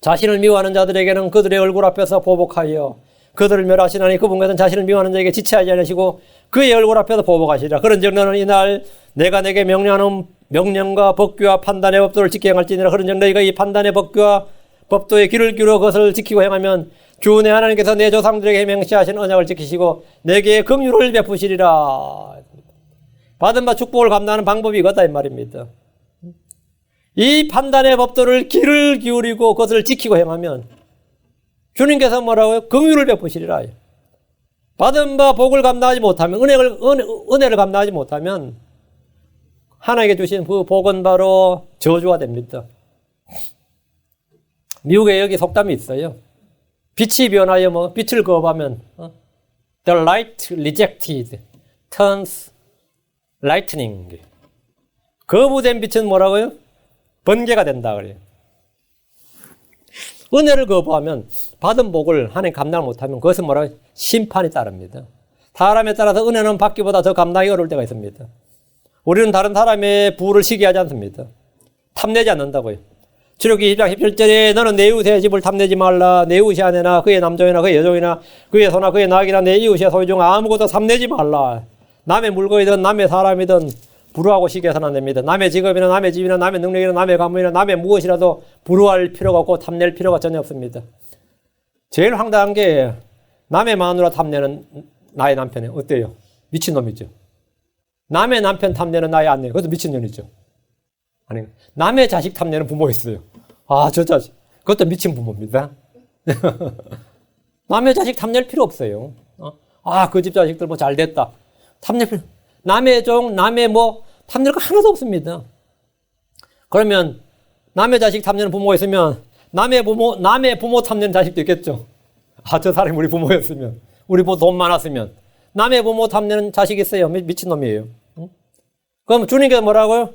자신을 미워하는 자들에게는 그들의 얼굴 앞에서 보복하여 그들을 멸하시나니 그분께서는 자신을 미워하는 자에게 지체하지 않으시고 그의 얼굴 앞에서 보복하시리라. 그런즉 너는 이날 내가 내게 명령하는 명령과 법규와 판단의 법도를 지켜 행할지니라. 그런즉 너희가 이 판단의 법규와 법도의 귀를 기울여 그것을 지키고 행하면 주 내 하나님께서 내 조상들에게 맹세하신 언약을 지키시고 내게 긍휼을 베푸시리라. 받은 바 축복을 감당하는 방법이 이거다 이 말입니다. 이 판단의 법도를 귀를 기울이고 그것을 지키고 행하면 주님께서 뭐라고요? 긍휼을 베푸시리라. 받은 바 복을 감당하지 못하면 은혜를 감당하지 못하면 하나님께 주신 그 복은 바로 저주가 됩니다. 미국에 여기 속담이 있어요. 빛이 변하여 빛을 거부하면 The light rejected turns lightning. 거부된 빛은 뭐라고요? 번개가 된다 그래요. 은혜를 거부하면 받은 복을 하나님 감당을 못하면 그것은 뭐라고요? 심판이 따릅니다. 사람에 따라서 은혜는 받기보다 더 감당이 어려울 때가 있습니다. 우리는 다른 사람의 부를 시기하지 않습니다. 탐내지 않는다고요. 출애굽기 20장 17절에 너는 내 이웃의 집을 탐내지 말라. 내 이웃이 아내나 그의 남종이나 그의 여종이나 그의 소나 그의 낙이나 내 이웃의 소유 중 아무것도 탐내지 말라. 남의 물건이든 남의 사람이든 부러워하고 시기해서는 안 됩니다. 남의 직업이나 남의 집이나 남의 능력이나 남의 가문이나 남의 무엇이라도 부러워할 필요가 없고 탐낼 필요가 전혀 없습니다. 제일 황당한 게 남의 마누라 탐내는 나의 남편이 어때요? 미친놈이죠. 남의 남편 탐내는 나의 아내, 그것도 미친년이죠. 아니, 남의 자식 탐내는 부모 있어요. 아, 저 자식. 그것도 미친 부모입니다. 남의 자식 탐낼 필요 없어요. 아, 그 집 자식들 뭐 잘 됐다. 탐낼 필요. 남의 종, 남의 뭐, 탐낼 거 하나도 없습니다. 그러면, 남의 자식 탐내는 부모가 있으면, 남의 부모 탐내는 자식도 있겠죠. 아, 저 사람이 우리 부모였으면, 우리 부모 돈 많았으면, 남의 부모 탐내는 자식이 있어요. 미친놈이에요. 그럼 주님께서 뭐라고요?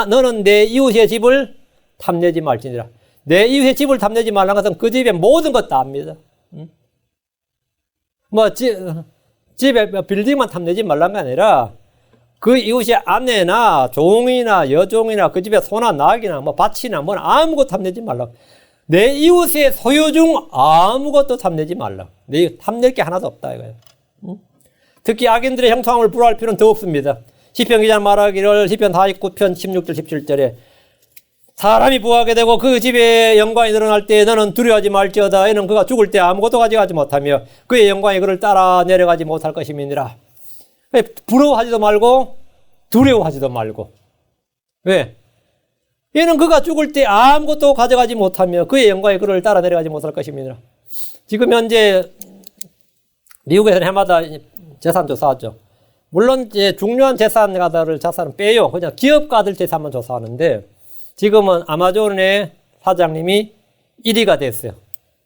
너는 내 이웃의 집을 탐내지 말지니라. 내 이웃의 집을 탐내지 말라는 것은 그 집의 모든 것 다 압니다. 집에 빌딩만 탐내지 말라는 게 아니라 그 이웃의 아내나 종이나 여종이나 그 집의 소나 낙이나 뭐 밭이나 뭐 아무것도 탐내지 말라. 내 이웃의 소유 중 아무것도 탐내지 말라. 내 탐낼 게 하나도 없다 이거예요. 특히 악인들의 형통함을 부러워할 필요는 더 없습니다. 시편 기자는 말하기를 시편 49편 16절 17절에 사람이 부하게 되고 그 집에 영광이 드러날 때 너는 두려워하지 말지어다. 이는 그가 죽을 때 아무것도 가져가지 못하며 그의 영광이 그를 따라 내려가지 못할 것임이니라. 왜? 부러워하지도 말고 두려워하지도 말고. 왜? 얘는 그가 죽을 때 아무것도 가져가지 못하며 그의 영광이 그를 따라 내려가지 못할 것임이니라. 지금 현재 미국에서는 해마다 재산 조사하죠. 물론 이제 중요한 재산가들을 자산은 빼요. 그냥 기업가들 재산만 조사하는데 지금은 아마존의 사장님이 1위가 됐어요.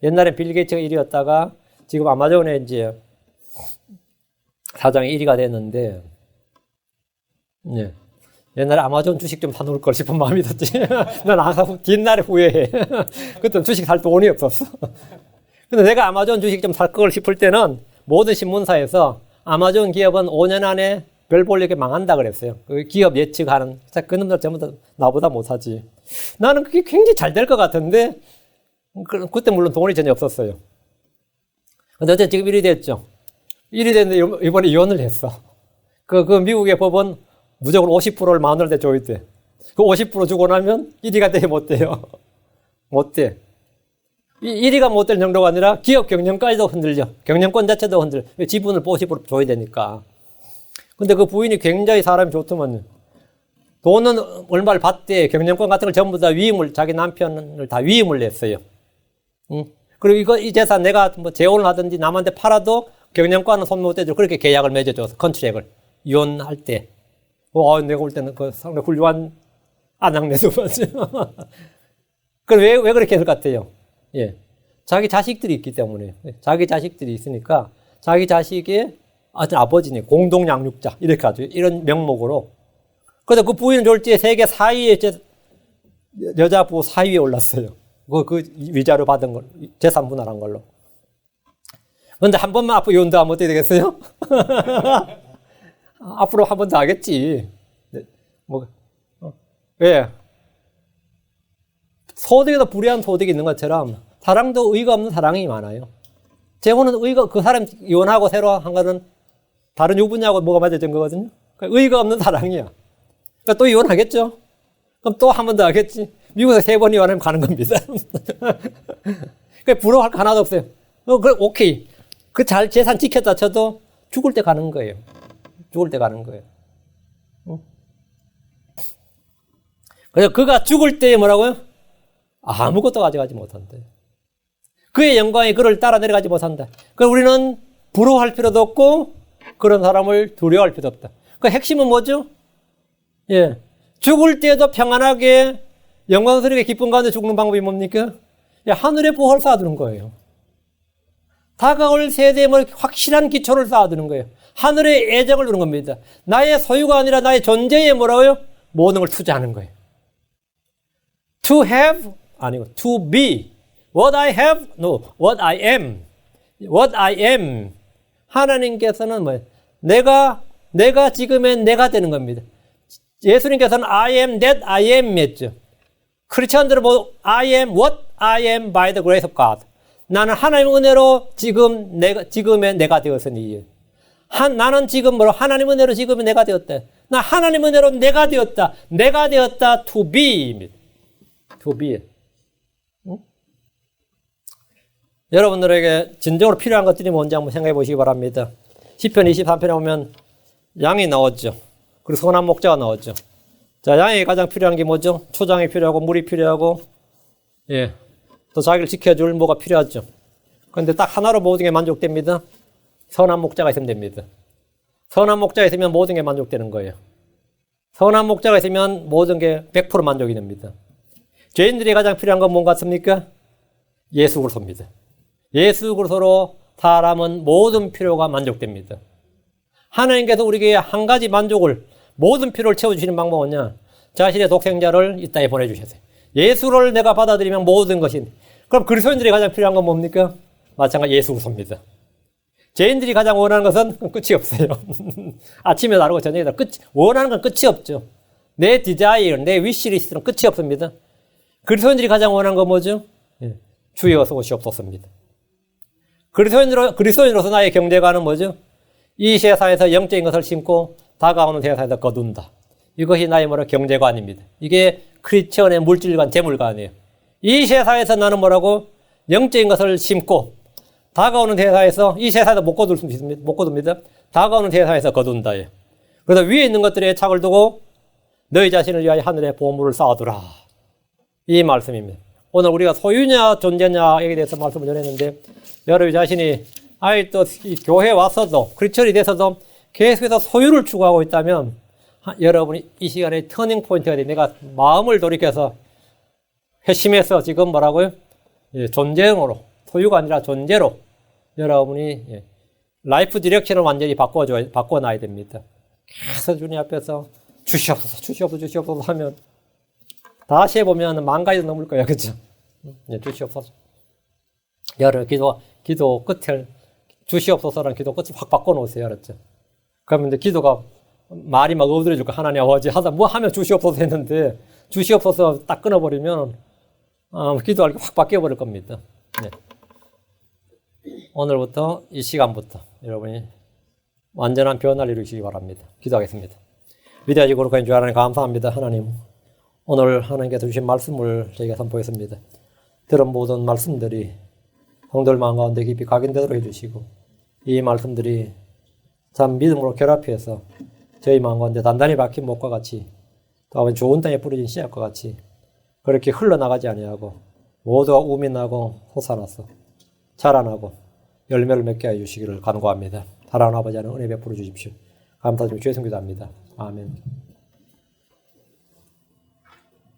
옛날엔 빌 게이츠가 1위였다가 지금 아마존의 이제 사장이 1위가 됐는데, 네. 옛날에 아마존 주식 좀 사놓을 걸 싶은 마음이 들었지. 난 항상 뒷날에 후회해. 그때는 주식 살 돈이 없었어. 근데 내가 아마존 주식 좀 살 걸 싶을 때는 모든 신문사에서 아마존 기업은 5년 안에 별 볼 이렇게 망한다 그랬어요. 그 기업 예측하는. 그 놈들 전부 다 나보다 못하지. 나는 그게 굉장히 잘 될 것 같은데, 그때 물론 돈이 전혀 없었어요. 근데 어제 지금 1위 됐죠. 1위 됐는데 이번에 이혼을 했어. 그 미국의 법은 무조건 50%를 마누라한테 줘야 돼. 그 50% 주고 나면 1위가 돼, 못 돼요. 못 돼. 1위가 못 될 정도가 아니라 기업 경영까지도 흔들려. 경영권 자체도 흔들려. 지분을 50% 줘야 되니까. 근데 그 부인이 굉장히 사람이 좋더만요. 돈은 얼마를 받대. 경영권 같은 걸 전부 다 자기 남편을 다 위임을 냈어요. 그리고 이 재산 내가 뭐 재혼을 하든지 남한테 팔아도 경영권은 손 못 대주고 그렇게 계약을 맺어줘서 컨트랙을 이혼할 때. 내가 볼 때는 그 상당히 훌륭한 아낙네도 맞죠. 그럼 왜 그렇게 했을 것 같아요? 예. 자기 자식들이 있기 때문에. 자기 자식들이 있으니까 자기 자식의 아버지니 공동 양육자 이렇게 하죠. 이런 명목으로. 그래서 그 부인은 졸지에 세계 4위에 여자 부부 4위에 올랐어요. 그 위자료 받은 걸 재산 분할한 걸로. 그런데 한 번만 앞으로 이혼도 하면 어떻게 되겠어요? 앞으로 한 번 더 하겠지. 왜? 소득에도 불이한 소득이 있는 것처럼 사랑도 의가 없는 사랑이 많아요. 재혼은 그 사람 이혼하고 새로 한 거는 다른 유부녀하고 뭐가 맞아진 거거든요. 그러니까 의가 없는 사랑이야. 그러니까 또 이혼하겠죠? 그럼 또 한 번 더 하겠지? 미국에서 3번 이혼하면 가는 겁니다. 그러니까 부러워할 거 하나도 없어요. 오케이. 재산 지켰다 쳐도 죽을 때 가는 거예요. 죽을 때 가는 거예요. 그래서 그가 죽을 때 뭐라고요? 아무것도 가져가지 못한대. 그의 영광이 그를 따라 내려가지 못한다. 그래서 우리는 부러워할 필요도 없고 그런 사람을 두려워할 필요도 없다. 그 핵심은 뭐죠? 예. 죽을 때도 평안하게 영광스럽게 기쁨 가운데 죽는 방법이 뭡니까? 예, 하늘의 보호를 쌓아두는 거예요. 다가올 세대에 확실한 기초를 쌓아두는 거예요. 하늘의 애정을 두는 겁니다. 나의 소유가 아니라 나의 존재에 뭐라고요? 모든 걸 투자하는 거예요. To have 아니고 to be. What I have, no, what I am. What I am. 하나님께서는 뭐예요? 내가 지금의 내가 되는 겁니다. 예수님께서는 I am that I am 했죠. 크리스천들은 뭐 I am what I am by the grace of God. 나는 하나님의 은혜로 지금의 내가 되었으니. 나는 지금 하나님의 은혜로 지금의 내가 되었다. 나 하나님의 은혜로 내가 되었다. 내가 되었다 to be입니다. to be. 응? 여러분들에게 진정으로 필요한 것들이 뭔지 한번 생각해 보시기 바랍니다. 시편 23편에 보면 양이 나왔죠. 그리고 선한 목자가 나왔죠. 자, 양에게 가장 필요한 게 뭐죠? 초장이 필요하고 물이 필요하고, 예, 또 자기를 지켜줄 뭐가 필요하죠. 그런데 딱 하나로 모든 게 만족됩니다. 선한 목자가 있으면 됩니다. 선한 목자가 있으면 모든 게 만족되는 거예요. 선한 목자가 있으면 모든 게 100% 만족이 됩니다. 죄인들이 가장 필요한 건 뭔가 같습니까? 예수 그리스도입니다. 예수 그리스도로 사람은 모든 필요가 만족됩니다. 하나님께서 우리에게 한 가지 만족을, 모든 필요를 채워주시는 방법은 뭐냐? 자신의 독생자를 이 땅에 보내주셨어요. 예수를 내가 받아들이면 모든 것이. 그럼 그리스도인들이 가장 필요한 건 뭡니까? 마찬가지 예수 그리스도입니다. 죄인들이 가장 원하는 것은 끝이 없어요. 아침에 다르고 저녁에 다르고 원하는 건 끝이 없죠. 내 디자이어, 내 위시리스트는 끝이 없습니다. 그리스도인들이 가장 원하는 건 뭐죠? 주여 어서 오시옵소서입니다. 그리스도인으로서 나의 경제관은 뭐죠? 이 세상에서 영적인 것을 심고 다가오는 세상에서 거둔다. 이것이 나의 경제관입니다. 이게 크리스천의 물질관, 재물관이에요. 이 세상에서 나는 영적인 것을 심고 다가오는 세상에서, 이 세상에서 못 거둡니다. 다가오는 세상에서 거둔다. 그래서 위에 있는 것들에 착을 두고 너희 자신을 위하여 하늘에 보물을 쌓아두라. 이 말씀입니다. 오늘 우리가 소유냐 존재냐에 대해서 말씀을 전했는데, 여러분 자신이 또 교회에 와서도 크리스천이 돼서도 계속해서 소유를 추구하고 있다면 여러분이 이 시간에 터닝 포인트가 돼. 내가 마음을 돌이켜서 회심해서 지금 존재형으로, 소유가 아니라 존재로 여러분이 라이프 디렉션을 완전히 바꿔놔야 됩니다. 계속 주님 앞에서 주시옵소서 하면 다시 해보면 10,000가지도 넘을 거예요. 그죠? 주시옵소서. 여러분 기도 끝을 주시옵소서라는 기도 끝을 확 바꿔놓으세요. 알았죠? 그러면 이제 기도가 말이 막 엎드려질 거. 하나님 아버지 하면 주시옵소서 했는데 주시옵소서 딱 끊어버리면 기도할 게 확 바뀌어버릴 겁니다. 네. 오늘부터 이 시간부터 여러분이 완전한 변화를 이루시기 바랍니다. 기도하겠습니다. 위대하시고 거룩하신 주 하나님 감사합니다. 하나님, 오늘 하나님께서 주신 말씀을 저희가 선포했습니다. 들은 모든 말씀들이 성도들 마음 가운데 깊이 각인되도록 해주시고, 이 말씀들이 참 믿음으로 결합해서 저희 마음 가운데 단단히 박힌 목과 같이, 또 좋은 땅에 뿌려진 씨앗과 같이 그렇게 흘러나가지 아니하고 모두가 우민하고 솟아나서 자라나고 열매를 맺게 해 주시기를 간구합니다. 사랑하는 아버지 하나님, 은혜 베풀어 주십시오. 감사드리며 주의 성기도합니다. 아멘.